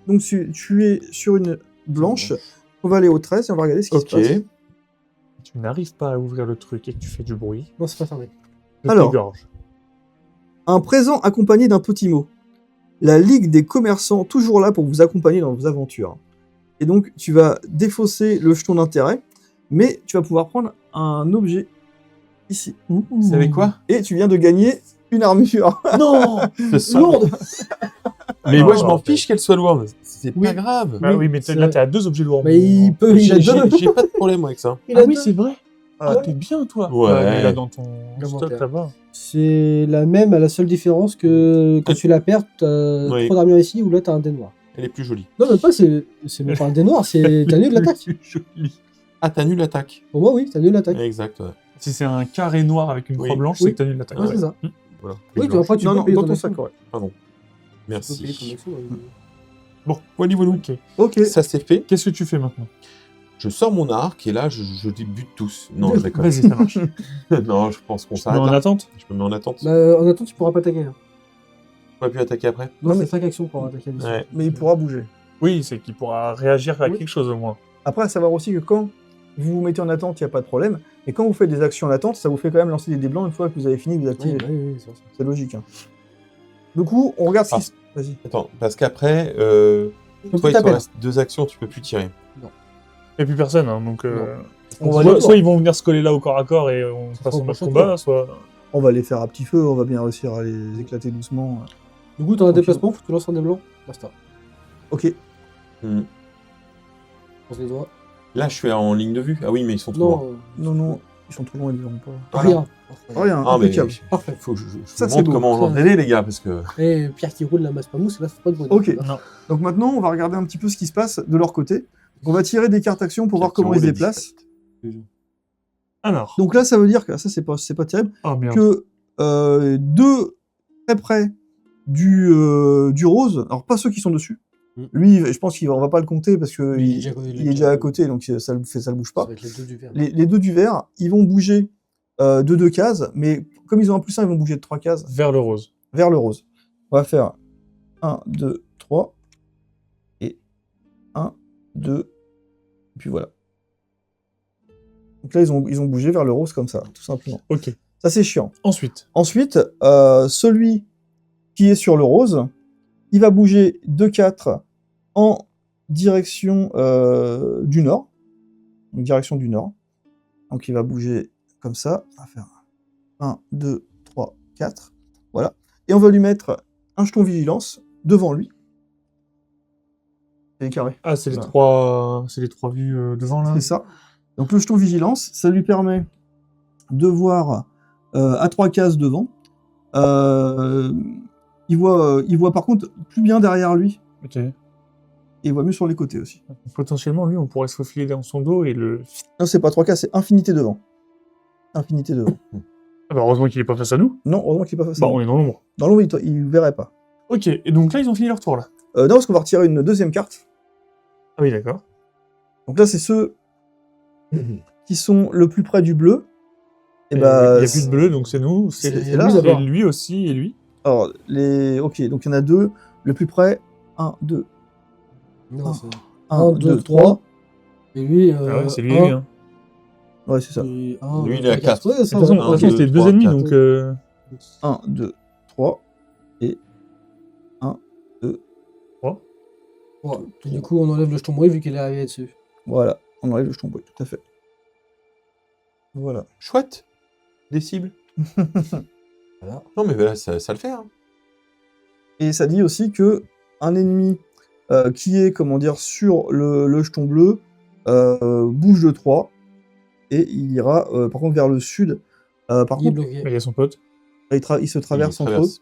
Donc, tu es sur une blanche. On va aller au 13 et on va regarder ce qui Ok. se passe. Si tu n'arrives pas à ouvrir le truc et que tu fais du bruit, Non, c'est pas fermé. je Alors. t'égorge. Un présent accompagné d'un petit mot. La Ligue des commerçants, toujours là pour vous accompagner dans vos aventures. Et donc, tu vas défausser le jeton d'intérêt, mais tu vas pouvoir prendre un objet ici. Vous savez quoi? Et tu viens de gagner une armure. Non. Ce sont- Lourde. Mais Non, moi, je en m'en fait. fiche qu'elle soit lourde. C'est Oui. pas grave. Bah oui, mais c'est là, vrai. t'es à 2 objets lourds. Mais il peut, il a J'ai deux. j'ai pas de problème avec ça. Il Ah a oui, deux. c'est vrai. Ah, Ouais. t'es bien, toi. Ouais. Mais là, dans ton L'inventaire. stock, là-bas. C'est la même, à la seule différence que quand tu la perds, t'as Oui. 3 d'armure ici, ou là t'as un dé noir. Elle est plus jolie. Non, même pas, c'est même pas un dé noir, c'est t'as nul l'attaque. Plus jolie. Ah, t'as nul l'attaque. Pour moi, oui, t'as nul l'attaque. Exact, ouais. Si c'est un carré noir avec une Oui. croix blanche, Oui. c'est que t'as nul l'attaque. Ouais, c'est ça. Voilà. Oui, tu après tu non, peux non, payer dans ton ton action. sac, ouais. Pardon. Tu peux payer ton Merci. action, Bon, voilà, voilà. Ok. Ok. Ça c'est fait. Qu'est-ce que tu fais maintenant? Je sors mon arc et là, je débute tous. Non, je déconne. Vas-y, ça marche. Non, je pense qu'on Tu te mets s'arrête en là. attente? Je me mets en attente. En attente, tu pourras pas attaquer. Hein. On va plus attaquer après. Non, Non, c'est mais- 5 actions pour attaquer. dessus. Ouais. Mais il pourra bouger. Oui, c'est qu'il pourra réagir à Oui. quelque chose au moins. Après, à savoir aussi que quand vous vous mettez en attente, il n'y a pas de problème. Et quand vous faites des actions en attente, ça vous fait quand même lancer des dés blancs une fois que vous avez fini de vous Oui, activer. oui, c'est ça. C'est logique. Hein. Du coup, on regarde ce qui se... Vas-y. Attends, parce qu'après, peux toi, plus il te taper. reste 2 actions, tu peux plus tirer. Et puis personne, hein, donc... On va, soit, les... soit ils vont venir se coller là au corps à corps et on passe sera en au mode prochain combat, soit... on va les faire à petit feu, on va bien réussir à les éclater doucement. Du coup, t'as un Tranquille. déplacement, faut que tu lances un dé blanc. Basta. Ok. Hmm. Croise les doigts. Là, je suis en ligne de vue. Ah oui, mais ils sont trop loin. Non, Non, non, ils sont trop loin, ils ne verront pas. rien. Rien, Ah, mais impeccable. Parfait. faut que je Ça, vous c'est montre beau. comment on lance des dés, les gars, parce que... Et Pierre qui roule la masse pas mousse, là, c'est pas de bruit. Ok. Non. Donc maintenant, on va regarder un petit peu ce qui se passe de leur côté. On va tirer des cartes actions pour voir comment ils se déplacent. Alors... Donc là, ça veut dire que ça, c'est pas terrible. Oh merde. Que deux très près du rose, alors pas ceux qui sont dessus. Mm. Lui, je pense qu'on va pas le compter parce que Il est il, déjà à côté, il est déjà à côté, donc ça le bouge Ça pas. va être les deux du vert. Les deux du vert, ils vont bouger de 2 cases, mais comme ils ont un +1, ils vont bouger de 3 cases Vers le rose. vers le rose. On va faire 1, 2, 3, et 1, 2, et puis voilà. Donc là, ils ont bougé vers le rose comme ça, tout simplement. Ok. Ça, c'est chiant. Ensuite. Ensuite, celui qui est sur le rose, il va bouger de 4 en direction du nord. Donc, direction du nord. Donc, il va bouger comme ça. On va faire 1, 2, 3, 4. Voilà. Et on va lui mettre un jeton vigilance devant lui. C'est carré. Ah, c'est les Voilà. trois... C'est les trois vues devant, là? C'est ça. Donc, le jeton vigilance, ça lui permet de voir à 3 cases devant. Il voit par contre plus bien derrière lui. Ok. Et il voit mieux sur les côtés aussi. Potentiellement, lui, on pourrait se faufiler dans son dos et le... Non, c'est pas 3 cases, c'est infinité devant. Infinité devant. Ah bah, heureusement qu'il est pas face à nous. Non, heureusement qu'il n'est pas facile. Bah, on est dans l'ombre. Dans l'ombre, il verrait pas. Ok, et donc là, ils ont fini leur tour, là. Non, parce qu'on va retirer une deuxième carte. Ah oui, d'accord. Donc là, c'est ceux qui sont le plus près du bleu. Et Il bah, n'y a plus de bleu, donc c'est nous. c'est C'est là, lui, d'abord. lui aussi, et lui. Alors, ok, donc il y en a 2. Le plus près, 1, 2, Non, c'est 1, 2, 3. Et lui, Ah ouais, c'est lui et un, lui, hein. Ouais, c'est ça. et Lui, il est à 4. Ouais, De ça, toute façon, ouais. un, ok, deux, c'était deux trois, ennemis, quatre. donc... 1, 2, 3. Et 1, 2. Ouais. Et du coup, on enlève le jeton bruit vu qu'il est arrivé dessus. Voilà, on enlève le jeton bruit, tout à fait. Voilà. Chouette. Des cibles. Voilà. Non, mais voilà, ça le fait. Hein. Et ça dit aussi que un ennemi qui est, comment dire, sur le jeton bleu bouge de 3 et il ira par contre vers le sud. Par Il est contre, il y bloqué. a son pote. Ils se traversent entre eux. traverse.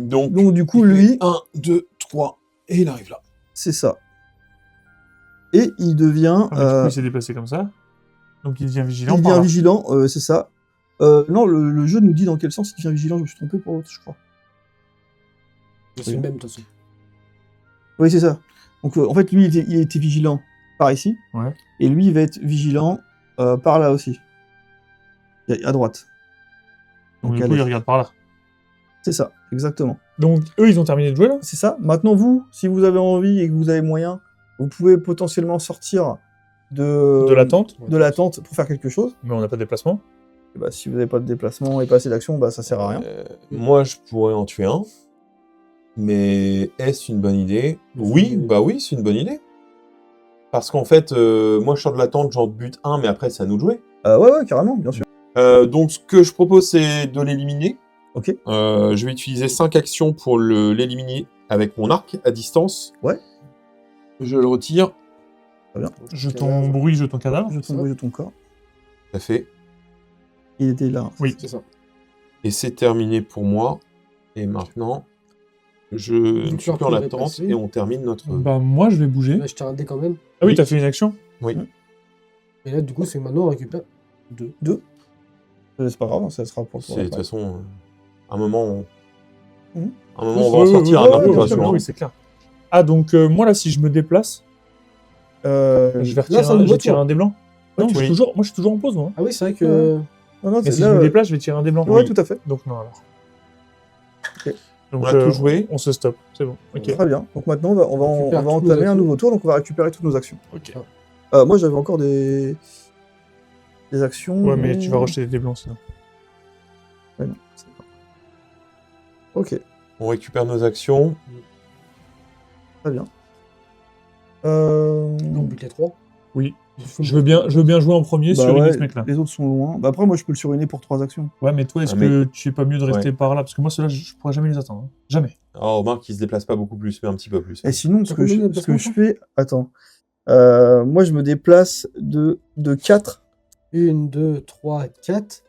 Donc, Donc du coup, lui, 1, 2, 3, et il arrive là. c'est ça. Et il devient... Ah, mais du coup, il s'est déplacé comme ça. Donc il devient vigilant. il par devient là. vigilant, c'est ça. Non, le jeu nous dit dans quel sens il devient vigilant, je me suis trompé pour l'autre, je crois. C'est le même, de toute façon. Oui, c'est ça. Donc en fait, lui, il était vigilant par ici. Ouais. Et lui, il va être vigilant par là aussi. À droite. Donc du coup, allez. il regarde par là. C'est ça, exactement. Donc eux, ils ont terminé de jouer là. C'est ça. Maintenant, vous, si vous avez envie et que vous avez moyen, vous pouvez potentiellement sortir De l'attente. de l'attente pour faire quelque chose. Mais on n'a pas de déplacement. Et bah, si vous n'avez pas de déplacement et pas assez d'action, bah, ça sert à rien. Moi, je pourrais en tuer un. Mais est-ce une bonne idée? Oui, bah oui, c'est une bonne idée. Parce qu'en fait, moi, je sors de l'attente, j'en bute un, mais après, c'est à nous de jouer. Ouais, carrément, bien sûr. Donc, ce que je propose, c'est de l'éliminer. Ok. Je vais utiliser 5 actions pour l'éliminer avec mon arc à distance. Ouais. Je le retire. Très bien. Jeton bruit, jeton cadavre. Je tombe de ton corps. Ça fait. Il était là. Oui. C'est ça. Et c'est terminé pour moi. Et maintenant, je ne suis plus en pouvez attente passer. et on termine notre... Bah moi, je vais bouger. Là, je t'ai un dé quand même. Ah oui, Oui. t'as fait une action. Oui. Et là, du coup, c'est maintenant on récupère 2. C'est pas grave, ça sera pour C'est de toute façon, un moment, on va Oui, en oui, sortir oui, un oui, infiltration. oui, hein. oui, c'est clair. Ah donc moi là, si je me déplace, je vais retirer c'est un nouveau je vais tirer tour. un dé blanc. Non, Oui. moi je suis toujours en pause, moi. hein. Ah oui, c'est vrai que. Non, non, Mais c'est si là, je me déplace, je vais tirer un dé blanc. Ouais, tout à fait. Donc non alors. Ok. Donc On a tout joué. on se stoppe, c'est bon. Ok. Très bien. Donc maintenant, on récupère va toutes nos entamer un actions. nouveau tour, donc on va récupérer toutes nos actions. Ok. Moi, j'avais encore des actions. Ouais, mais tu vas rejeter des dés blancs sinon. Ouais, non, c'est pas. Ok, On récupère nos actions. très bien. On bute les 3. Oui. Je veux bien jouer en premier Bah sur ouais, ce mec-là. les autres sont loin. Bah après, moi, je peux le suriner pour 3 actions. Ouais, mais toi, est-ce Ah, que tu es pas mieux de rester par là? Parce que moi, ceux-là, je pourrais jamais les attendre. hein. Jamais. Oh, remarque qu'il se déplace pas beaucoup plus, mais un petit peu plus. Et sinon, ce T'as que combien de je déplacements, fais... Attends. Moi, je me déplace de 4. 1, 2, 3, 4,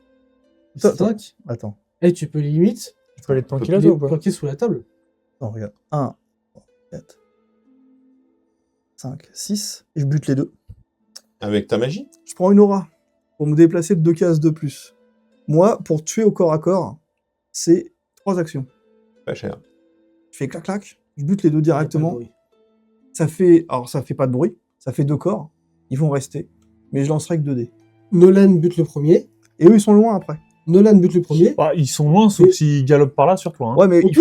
Attends, 5. Attends. Et tu peux limite Tu peux aller te planquer là, les toi, ou pas? planquer sous la table. Attends, regarde. 1, 4, 5, 6. Et je bute les 2. Avec ta magie? Je prends une aura pour me déplacer de 2 cases de plus. Moi, pour tuer au corps à corps, c'est 3 actions. Pas cher. Je fais clac-clac, je bute les 2 directement. Il y a Ça fait pas de bruit, ça fait 2 corps. Ils vont rester, mais je lancerai que 2 dés. pas de bruit. Nolan bute le premier. Et eux, ils sont loin après. Nolan bute le premier. Bah, ils sont loin, sauf Et- s'ils galopent par là sur toi. hein. Ouais, mais Au il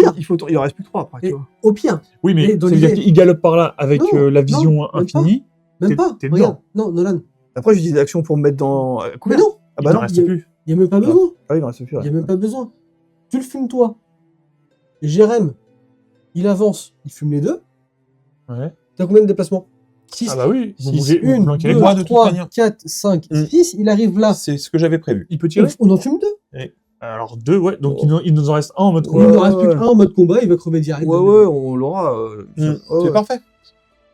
en reste plus que 3 après, Et tu vois. au pire, Oui, mais Et dans ça veut dire l'idée- qu'ils galopent par là avec Non, la vision non, même infinie. même T'es- pas. t'es Regarde. dedans. Non, Nolan. Après, j'ai des actions pour me mettre dans... Mais combien non, Ah bah il non, n'en reste il y a- plus. il n'y a même pas besoin. Ah oui, il en reste plus, Il ouais. n'y a même pas besoin. Tu le fumes toi. Jérém, il avance, il fume les 2. Ouais. T'as combien de déplacements 6. Ah bah oui, vous Six. bougez, vous 1, planquez 2, les moi, de toute 3, manière. 4, 5, Mm. 6. Il arrive là. C'est ce que j'avais prévu. Il peut tirer On en fume 2. Alors 2, ouais. Donc Oh. il nous en reste un en mode Il combat. ne Ouais, reste plus ouais. qu'un en mode combat, il va crever direct. Ouais, ouais, on l'aura. C'est parfait.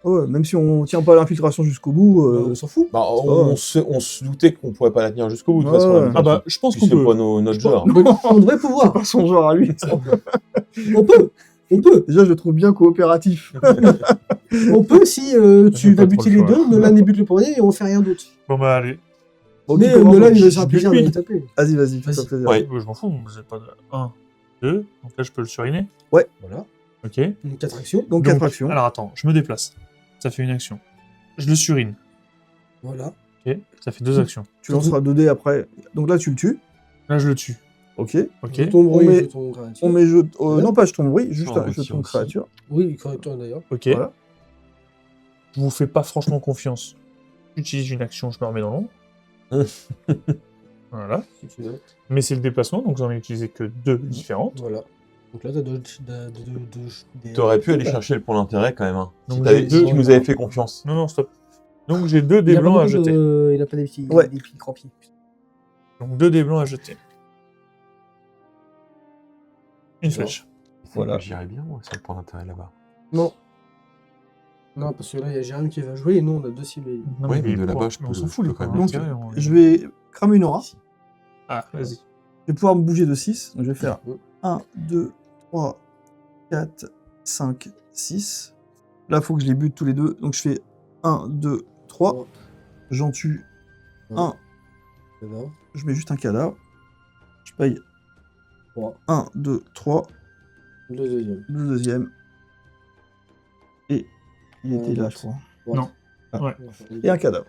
Ouais, même si on tient pas l'infiltration jusqu'au bout. On s'en fout. Bah, va. on se doutait qu'on pouvait pas la tenir jusqu'au bout de toute Ouais, façon. ouais. la Ah bah, je pense Puis qu'on c'est peut. pas notre genre. On devrait pouvoir. pas son genre à lui. On peut. On peut. Déjà, je le trouve bien coopératif. On peut si tu pas vas trop buter le les choix. deux, Nolan bute le premier et on fait rien d'autre. Bon bah allez. Bon, Mais qui commence Nolan, il va se je faire plaisir bute d'aller lui. taper. Vas-y, fais-toi Vas-y. plaisir. Ouais. Je m'en fous, j'ai pas de. 1, 2. Donc là je peux le suriner. Voilà. Ok. Donc 4 actions. Donc 4 actions. Alors attends, je me déplace. Ça fait une action. Je le surine. Voilà. Ok. Ça fait 2 actions. Tu lanceras 2 dés après. Donc là, tu le tues. Là je le tue. Ok. Ok. Jeton bruit, met- jeton créature. On met jeu. Voilà. Non, pas jeton bruit, juste On un retire jeton aussi. créature. Oui, correcteur d'ailleurs. Ok. Voilà. Je vous fais pas franchement confiance. J'utilise une action, je me remets dans l'ombre. Voilà. Si tu veux. Mais c'est le déplacement, donc j'en ai utilisé que 2 différentes. Voilà. Donc là, t'as deux. T'aurais pu aller chercher le point d'intérêt quand même. Hein. Donc Si t'avais- j'ai si deux- tu nous avais fait confiance. Non, non, stop. Donc j'ai 2 dés blancs à jeter. Il a pas des petits, Ouais. des petits crampiers. Donc 2 dés blancs à jeter. Une Voilà. flèche. Voilà. J'irais bien, moi, sur le point d'intérêt là-bas. Non. Non, parce que là, il y a Jérém qui va jouer et nous, on a 2 cibles. Non, Oui, mais de pourquoi là-bas, je Mais on peux- s'en fout, je les peux quand points même Donc, d'intérêt, on- Je vais cramer une aura. Ah, vas-y. Je vais pouvoir me bouger de 6. Donc je vais faire Ouais. 1, 2, 3, 4, 5, 6. Là, il faut que je les bute tous les deux. Donc je fais 1, 2, 3. Ouais. J'en tue Ouais. 1. D'accord. Je mets juste un cadavre. Je paye 3. 1, 2, 3. Le deuxième. Le deuxième. Et il était là, l'autre. je crois. Non. Ah. Ouais. Et un cadavre.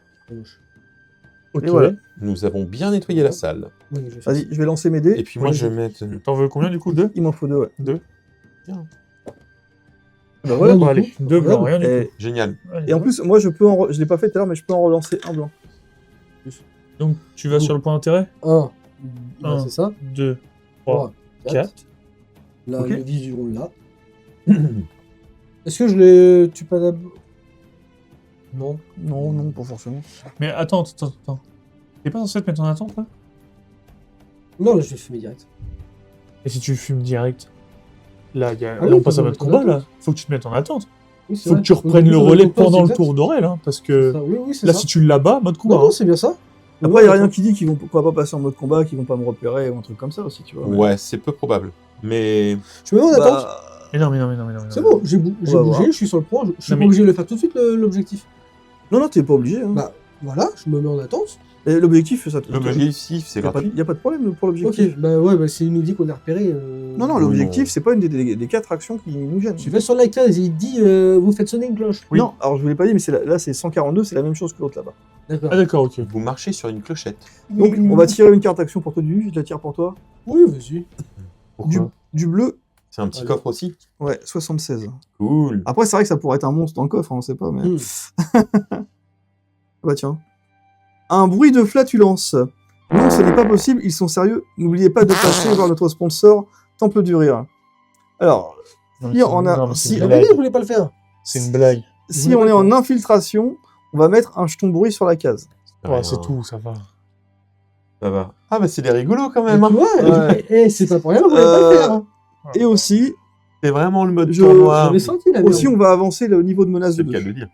Ok. Et voilà. Nous avons bien nettoyé la salle. Oui, je vais faire Vas-y, je vais lancer mes dés. Et puis moi, je vais mettre... T'en veux combien du coup? 2? Il m'en faut 2, ouais. 2. Bah voilà. du Bon, tout. allez, 2 blancs, rien du Et, tout. Génial. Allez, et en plus, moi, je peux je l'ai pas fait tout à l'heure, mais je peux en relancer un blanc. donc tu vas sur le point d'intérêt? 1. Un. C'est ça. 2, 3, 4. Là, Ok. le vision là. Est-ce que je les tue pas d'abord? Non. Non, non, pas forcément. Mais attends. T'es pas censé te mettre en attente là? Non, là, je vais fumer direct. Et si tu fumes direct? Là, Ah là, oui, on passe faut à me notre mettre en combat là. attente. Faut que tu te mettes en attente. Oui, c'est Faut vrai. que tu reprennes le Faut que relais je fasse, pendant le exact. tour d'Aurel, hein, parce C'est que ça. Oui, c'est là, ça. si tu l'abats, mode combat. Non, non, c'est bien ça. Après, il n'y a rien qui dit qu'on va pas passer en mode combat, qu'ils vont pas me repérer ou un truc comme ça aussi, tu vois. Ouais, c'est peu probable. Mais... Je me mets en attente. Bah, Mais non. C'est bon, j'ai va voir. bougé, je suis sur le point. Je suis Non, pas mais- obligé de le faire tout de suite, l'objectif. non, t'es pas obligé. Hein. Bah, voilà, je me mets en attente. Et l'objectif, ça te L'objectif, c'est Il gratuit. n'y a pas de problème pour Ok, l'objectif. bah ouais, bah s'il nous dit qu'on est repéré. Non, non, Oui, l'objectif, non. c'est pas une des 4 actions qui nous gênent. Tu vas sur la case et il dit vous faites sonner une cloche. Oui. Non, alors je vous l'ai pas dit, mais là, c'est 142, c'est la même chose que l'autre là-bas. D'accord. Ah d'accord, ok. Vous marchez sur une clochette. Donc, on va tirer une carte action pour toi du, je la tire pour toi. Oui, vas-y. Pourquoi? Du bleu, C'est un petit Allez. coffre aussi. ouais, 76. Cool. Après, c'est vrai que ça pourrait être un monstre dans le coffre, hein, on sait pas, mais. Bah tiens. Un bruit de flatulence. Non, ce n'est pas possible, ils sont sérieux. N'oubliez pas de passer voir notre sponsor, Temple du Rire. Alors, Non, si mais on a- non, mais si- c'est Ah, une mais blague. vous voulez pas le faire. C'est une blague. si on est en infiltration, on va mettre un jeton bruit sur la case. Ouais, c'est tout, ça va. Ça va. Ah bah c'est des rigolos quand Mais même. Hein. tu vois, Ouais. c'est pas pour rien, vous voulez pas le faire. Hein. Et aussi, C'est vraiment le mode Je- tournoi. J'avais senti la merde. aussi, on va avancer le niveau de menace de C'est le cas 2. de le dire.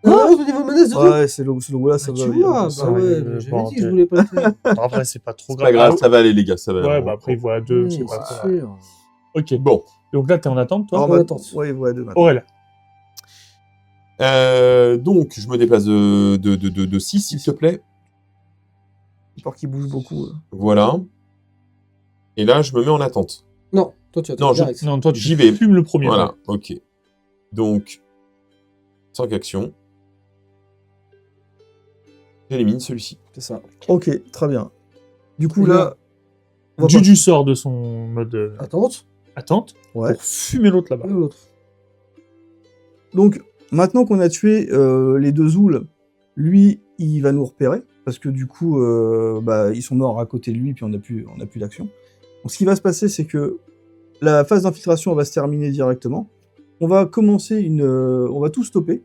Ah, au niveau menace de deux. Ouais, c'est ce logo-là, ça Ah, va. tu il y a vois, un peu bah ça. ouais, le mais j'avais dit bordel. que je voulais pas le faire. Après, c'est pas trop C'est grave. pas grave, ça va aller les gars, ça va. Ouais, aller. bah après, il voit à 2, Oui, c'est pas c'est grave. sûr. Ok, Bon. donc là, t'es en attente, toi? Alors, en bah, attente. ouais, ouais, deux maintenant. Aurel. Donc je me déplace de 6 s'il te plaît. Peur qu'il bouge beaucoup. Voilà. Et là je me mets en attente. Non, toi tu attends Non, direct. Non, toi, tu J'y vais. fumes le premier. Voilà, ok. Donc 5 actions. J'élimine celui-ci. C'est ça. Ok, très bien. Du coup, Et là, on va Juju sort de son mode Attente. attente Ouais. pour fumer l'autre là-bas. Et l'autre. Donc, maintenant qu'on a tué les deux Zouls, lui, il va nous repérer, parce que du coup, bah, ils sont morts à côté de lui, puis on n'a plus d'action. Donc, ce qui va se passer, c'est que la phase d'infiltration va se terminer directement. On va commencer on va tout stopper.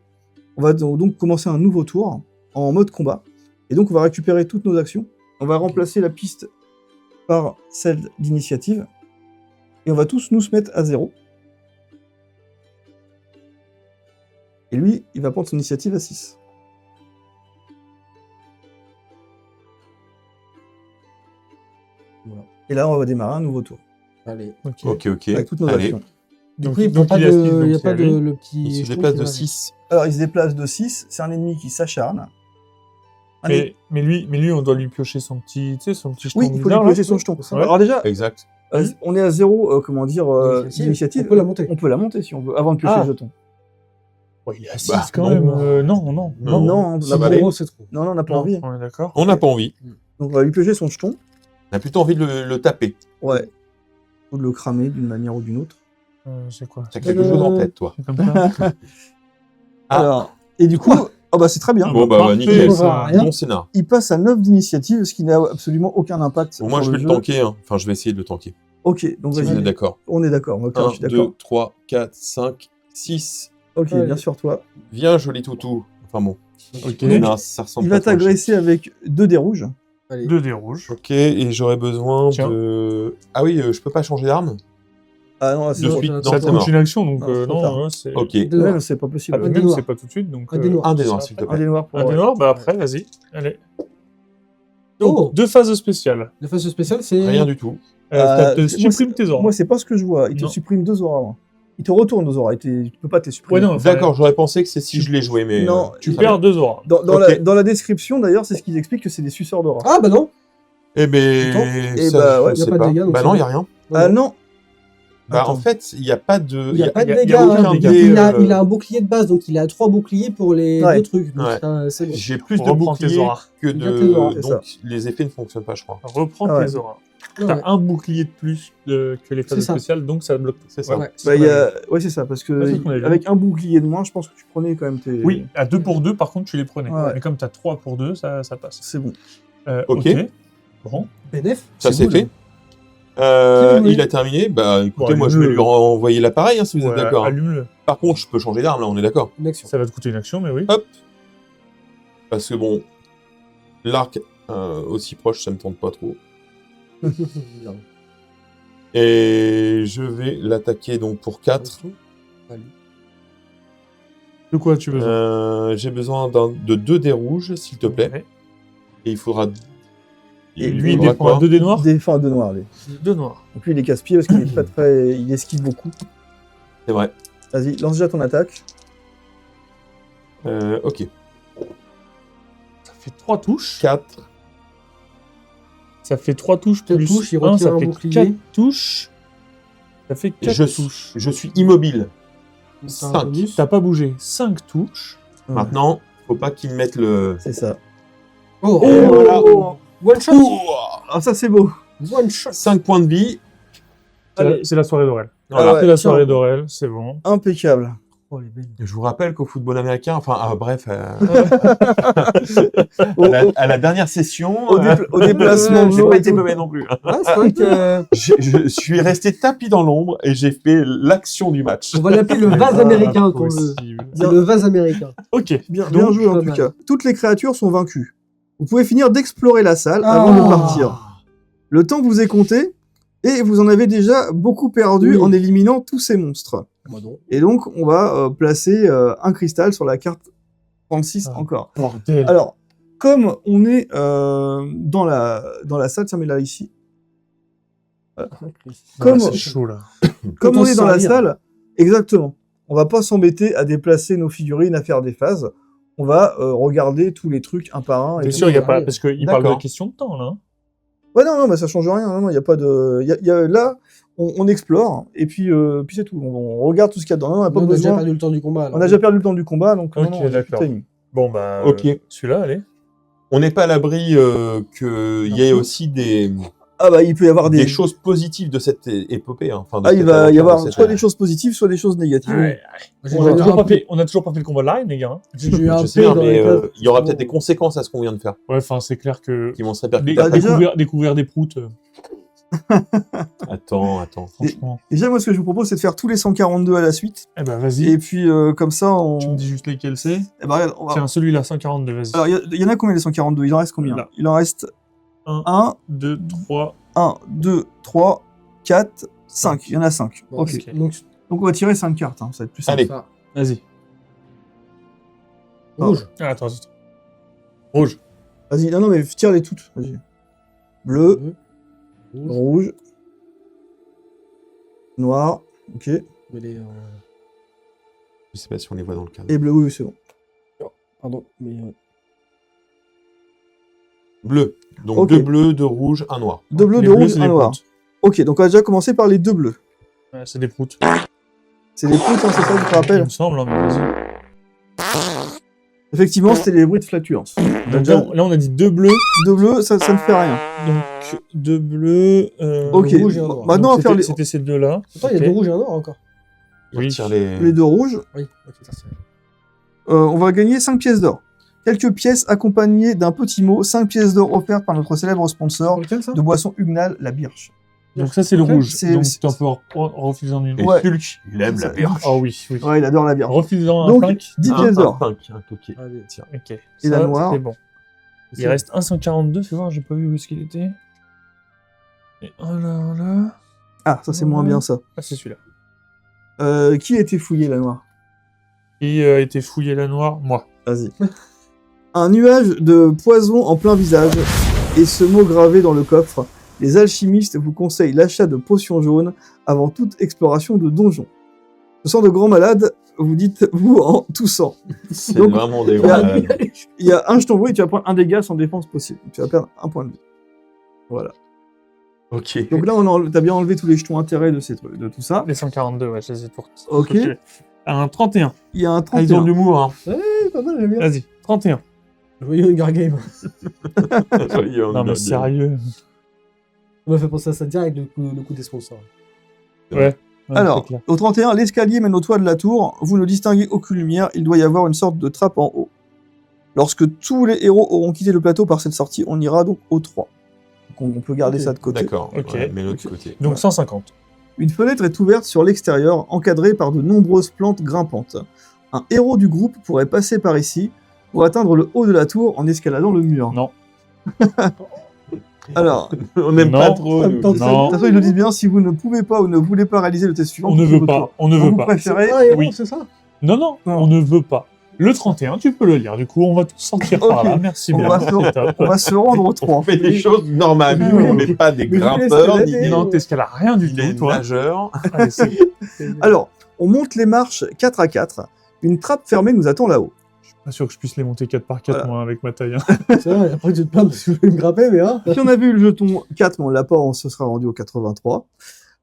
On va donc commencer un nouveau tour en mode combat. Et donc, on va récupérer toutes nos actions. On va remplacer la piste par celle d'initiative. Et on va tous nous se mettre à 0. Et lui, il va prendre son initiative à 6. Voilà. Et là, on va démarrer un nouveau tour. Allez. Ok. Ok. Avec toutes nos Allez. actions. Du Donc, coup, il donc, n'y il a six, donc a c'est pas à de lui. le petit. Il se jeton déplace qui de va 6. Alors, il se déplace de 6. C'est un ennemi qui s'acharne. Mais lui, on doit lui piocher son petit, tu sais, son petit jeton Oui, il faut lui bizarre, là. piocher son jeton. Ouais. Alors déjà, Exact. on est à 0, comment dire, d'initiative. On peut la monter. On peut la monter si on veut, avant de piocher Ah. le jeton. Ouais, il est à 6 Bah, quand non. même. Non. Non. Non, Ça on va a aller. Gros, c'est trop. non, on n'a pas Non, envie. on est d'accord. On n'a pas envie. Donc, on va lui piocher son jeton. On a plutôt envie de le taper. Ouais. Ou de le cramer d'une manière ou d'une autre. C'est quoi? T'as quelque chose en tête, toi. C'est comme ça. Ah. Alors, et du coup, oh bah c'est très bien. Bon, bah, parfait, nickel. ça. Rien. Bon scénar. Il passe à 9 d'initiative, ce qui n'a absolument aucun impact. Bon, moi, sur je vais le jeu. tanker. Hein. Enfin, je vais essayer de le tanker. Ok, donc Si vous vas-y. êtes d'accord. On est d'accord. Ok, je 1, suis d'accord. 2, 3, 4, 5, 6. Ok, Ouais. bien sûr, toi. Viens, joli toutou. Enfin bon. Ok. Non, ça ressemble Il pas va trop à un t'agresser avec 2 dés rouges. Allez. 2 dés rouges. Ok, et j'aurais besoin Tiens. de... Ah oui, je peux pas changer d'arme. Ah non, c'est De bon. suite, ça non, Ça c'est te coûte mort. une action, donc Ah, c'est trop non, tard. hein, c'est... Ok, Des Ouais, noirs. c'est pas possible. Ah, puis Un dé même, noir. c'est pas tout de suite, donc... Un dé noir. un des c'est noirs, après. s'il te Un plaît. dé noir pour Un dé ouais. noir, bah après, vas-y. Allez. Donc, Oh. 2 phases spéciales. La phase spéciale, c'est. Rien du tout. Ça te moi, supprime tes auras. Moi, c'est pas ce que je vois. Il te Non. supprime 2 auras. Moi. Il te retourne 2 auras. Tu peux pas te les supprimer. Ouais, non, enfin, D'accord, j'aurais pensé que c'est si je l'ai joué, mais... Non, Tu très perds bien. 2 auras. Dans Ok. la description, d'ailleurs, c'est ce qu'ils expliquent que c'est des suceurs d'aura. Ah, bah non. Eh ben, Et ça, bah, ouais, je y a sais pas de pas. dégâts, donc Bah c'est non, bon. il y a rien. Ah non. Bah, Attends. en fait, il n'y a pas de... Il n'y a pas de y a dégâts. aucun hein. dégât. Il a un bouclier de base, donc il a 3 boucliers pour les Ouais. 2 trucs. Donc Ouais. c'est bon. J'ai plus de Reprends tes boucliers auras. que Il y a tes auras, de... c'est Donc, les effets ne fonctionnent pas, je crois. Reprends Ah ouais. tes auras. Ouais. T'as un bouclier de plus que les C'est phases ça. spéciales, donc ça bloque. C'est ça. Ouais. Bah, il y a... Ouais, c'est ça. Parce que Ouais, c'est ce qu'on a vu. avec un bouclier de moins, je pense que tu prenais quand même tes. Oui, à 2 pour 2, par contre, tu les prenais. Ouais. Mais comme t'as 3 pour 2, ça passe. C'est bon. Ok. Bon. Bénéf. Ça c'est cool. fait. Qui Il a terminé. Bah écoutez, Bon, moi je vais lui renvoyer l'appareil si vous êtes Ouais, d'accord. hein. Allume-le. Par contre, je peux changer d'arme là, on est d'accord. Une action. Ça va te coûter une action, mais oui. Hop. Parce que bon, l'arc aussi proche, ça me tente pas trop. Et je vais l'attaquer donc pour 4. Allez. De quoi tu veux J'ai besoin de 2 dés rouges, s'il te plaît. Ouais. Et il faudra. Et il lui, il faudra défend quoi 2 dés noirs. Enfin, deux noirs. Allez. 2 noirs. Donc lui, il est casse-pied parce qu'il est pas très. Il esquive beaucoup. C'est vrai. Vas-y, lance déjà ton attaque. Ok. Ça fait 3 touches. 4. Ça fait 3 touches Quatre plus touches, il 1, retire ça un fait bouclier. 4 touches. Ça fait 4 Je touches. suis immobile. T'as un 5. bonus. T'as pas bougé. 5 touches. Ouais. Maintenant, faut pas qu'il mette le. C'est ça. Oh, voilà. One shot. Ah, ça, c'est beau. One shot. 5 points de vie. Allez. C'est la soirée d'Aurel. Voilà. ouais, C'est la tiens. soirée d'Aurel, c'est bon. Impeccable. Oh, les belles. Je vous rappelle qu'au football américain, enfin, bref, Au, à la dernière session, au déplacement, j'ai pas été mauvais non plus. Ah, c'est vrai que. Je suis resté tapis dans l'ombre et j'ai fait l'action du match. On va l'appeler le vase américain qu'on veut. Possible. C'est le vase américain. Ok. Bien Donc, joué en pas tout mal. cas. Toutes les créatures sont vaincues. Vous pouvez finir d'explorer la salle avant de partir. Le temps vous est compté et vous en avez déjà beaucoup perdu Oui. en éliminant tous ces monstres. Moi non. Et donc, on va placer un cristal sur la carte 36 Ah. encore. Bordel. Alors, comme on est dans la salle, tiens, mais là, ici. Comme, C'est chaud là. comme on Autant est dans la servir. salle, exactement. On va pas s'embêter à déplacer nos figurines, à faire des phases. On va regarder tous les trucs un par un. et Bien tout. sûr, il y a pas. Parce qu'il parle de D'accord. question de temps là. hein. Ouais, non, mais ça change rien. Non, il y a pas de. Là, on explore et puis c'est tout. On regarde tout ce qu'il y a dedans. Non, on n'a pas On a déjà besoin. perdu le temps du combat. On a déjà perdu le temps du combat, donc Ok, non, on a plus de d'accord. timing. Bon bah. Ok. Celui-là, allez. On n'est pas à l'abri qu'il y ait aussi des Ah bah, il peut y avoir des. choses positives de cette épopée. Hein. Enfin, de Ah, il cette va y aventure, avoir de cette- soit des choses positives, soit des choses négatives. Ouais. J'ai On a eu toujours un pas peu- fait. On a toujours pas fait le combat de l'arène, les gars. hein. j'ai eu un Je peu sais bien, dans mais les cases. il y aura peut-être des conséquences à ce qu'on vient de faire, Ouais, enfin, c'est clair que. qui vont se répercuter. Bah, déjà- Découvrir des proutes, Attends. franchement. Déjà, moi, ce que je vous propose, c'est de faire tous les 142 à la suite. Eh ben, vas-y. Et puis, comme ça, on. Tu me dis juste lesquels c'est. Eh ben, regarde, on va- Tiens, celui-là, 142, vas-y. Alors, il y en a combien les 142? Il en reste combien? Là. Il en reste 1, 1, 2, 3. 1, 2, 3, 4, 5. Il y en a 5. Bon, Ok. ok. Donc, Donc, on va tirer 5 cartes. Hein. Ça va être plus simple. Allez. ça. Vas-y. Rouge. Ah, attends. Rouge. Vas-y, non, mais tire-les toutes. Vas-y. Bleu, Rouge. rouge, noir, ok. Mais les, Je sais pas si on les voit dans le cadre. Et bleu, oui, c'est bon. pardon. Mais Bleu. Donc Ok. 2 bleus, 2 rouges, 1 noir. Deux bleus, Les deux bleus, rouges, c'est un des noir. proutes. Ok, donc on va déjà commencer par les deux bleus. Ouais, c'est des proutes. C'est les proutes, hein, c'est ça, je te Il rappelle. me semble, hein, mais vas-y. Effectivement, c'était les bruits de flatulence. Donc là, on a dit 2 bleus. Deux bleus, ça ne fait rien. Donc 2 bleus. Ok, le rouge et un noir. maintenant on va faire les, C'était ces deux-là. attends, il y a Ok. deux rouges et un noir encore. Il Oui. retire les deux rouges. Oui, ok, ça c'est. On va gagner 5 pièces d'or. Quelques pièces accompagnées d'un petit mot, 5 pièces d'or offertes par notre célèbre sponsor Pour lequel ça de boisson Huguenal, la Birche. Donc ça, c'est le Ok. rouge. C'est- Donc c'est- tu en peux refuser en une. Et Ouais. Hulk, il aime la Ça- perche. Ah oui, oui. Ouais, il adore la Birche. Refusant un Donc, 5. 10 pièces d'or. 5, ok. Allez. Tiens. Ok. Et Ça, la noire. c'était bon. Il reste un 142. Fais voir, j'ai pas vu où est-ce qu'il était. Et un là. Ah, ça c'est moins bien ça. Ah, c'est celui-là. Qui a été fouillé, la noire? Qui a été fouillé la noire? Moi. Vas-y. Un nuage de poison en plein visage. et ce mot gravé dans le coffre. Les alchimistes vous conseillent l'achat de potions jaunes avant toute exploration de donjon. Ce sont de grands malades, vous dites-vous en toussant. C'est Donc, vraiment des il y grands a- malades. Il y a un jeton brûlé, tu vas prendre un dégât sans défense possible. Tu vas perdre un point de vie. Voilà. Ok. Donc là, t'as bien enlevé tous les jetons intérêts de ces trucs, de tout ça. Les 142, ouais, je les ai pour. Ok. Un 31. Il y a un Ah, ils ont 31. de l'humour, hein. Ouais, pas mal, j'aime bien. Vas-y, 31. Le voyons Hunger Game. Soyons Non, mais bien. sérieux. Ça m'a fait penser à ça direct, le coup des sponsors. Ouais. Ouais, Alors, c'est clair. au 31, l'escalier mène au toit de la tour. Vous ne distinguez aucune lumière. Il doit y avoir une sorte de trappe en haut. Lorsque tous les héros auront quitté le plateau par cette sortie, on ira donc au 3. Donc on peut garder Ok. ça de côté. D'accord. Ok. Ouais, mais l'autre Ok. côté. Donc 150. Une fenêtre est ouverte sur l'extérieur, encadrée par de nombreuses plantes grimpantes. Un héros du groupe pourrait passer par ici pour atteindre le haut de la tour en escaladant le mur. Non. Alors, On n'aime Non. pas trop. Ça nous. me tente. de Non, toute façon, ils le disent bien, si vous ne pouvez pas ou ne voulez pas réaliser le test suivant, on ne vous veut faites pas. votre On ne tour. veut Vous pas. préférez... Ah, héros, Oui. c'est ça. Non, non, Non. on ne veut pas. Le 31, tu peux le lire. Du coup, on va tous sortir par Ok. là. Merci On bien. va C'est top. On va se rendre au 3. On fait des choses normales. Oui, Nous, oui, on oui. n'est pas des Mais vous laissez grimpeurs, ni escalader. des Non, t'escalades rien du ni des tout, toi. nageurs. Allez, c'est- Alors, on monte les marches 4 à 4. Une trappe fermée nous attend là-haut. Pas sûr que je puisse les monter 4 par 4, Voilà. moi, avec ma taille. Hein. C'est vrai, après tu te plains parce que je vais me grapper, mais hein. Si on avait eu le jeton 4, mais on l'a pas, on se sera rendu au 83.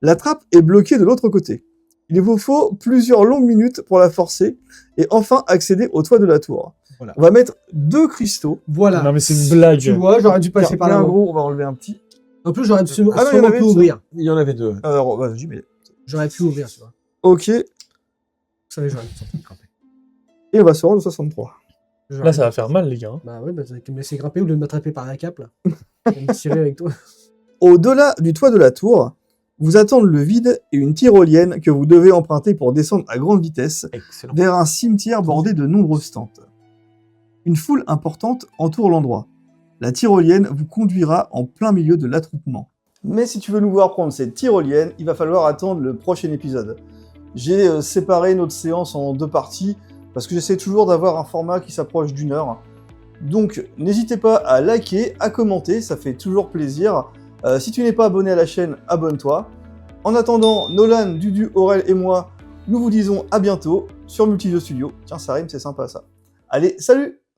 La trappe est bloquée de l'autre côté. Il vous faut plusieurs longues minutes pour la forcer et enfin accéder au toit de la tour. Voilà. On va mettre 2 cristaux. Voilà. Non, mais c'est une blague. Tu vois, j'aurais dû passer par Il y a là. un gros, on va enlever un petit. En plus, j'aurais sûrement Ah non, il y en avait pu une, ouvrir. Il y en avait deux. Alors, vas-y, mais... J'aurais pu ouvrir, tu vois. Ok, et Vous savez, j'aurais pu sortir de grimper. on va se rendre au 63. J'aurais Là, ça pu- va faire mal, les gars. hein. Bah ouais, bah t'as qu'à me laisser grimper au lieu de m'attraper par la cape, là. Et me tirer avec toi. Au-delà du toit de la tour, vous attendent le vide et une tyrolienne que vous devez emprunter pour descendre à grande vitesse Excellent. vers un cimetière bordé de nombreuses tentes. Une foule importante entoure l'endroit. La tyrolienne vous conduira en plein milieu de l'attroupement. Mais si tu veux nous voir prendre cette tyrolienne, il va falloir attendre le prochain épisode. J'ai séparé notre séance en 2 parties, parce que j'essaie toujours d'avoir un format qui s'approche d'1 heure. Donc n'hésitez pas à liker, à commenter, ça fait toujours plaisir. Si tu n'es pas abonné à la chaîne, abonne-toi. En attendant, Nolan, Dudu, Aurel et moi, nous vous disons à bientôt sur Multijeux Studio. Tiens, ça rime, c'est sympa ça. Allez, salut!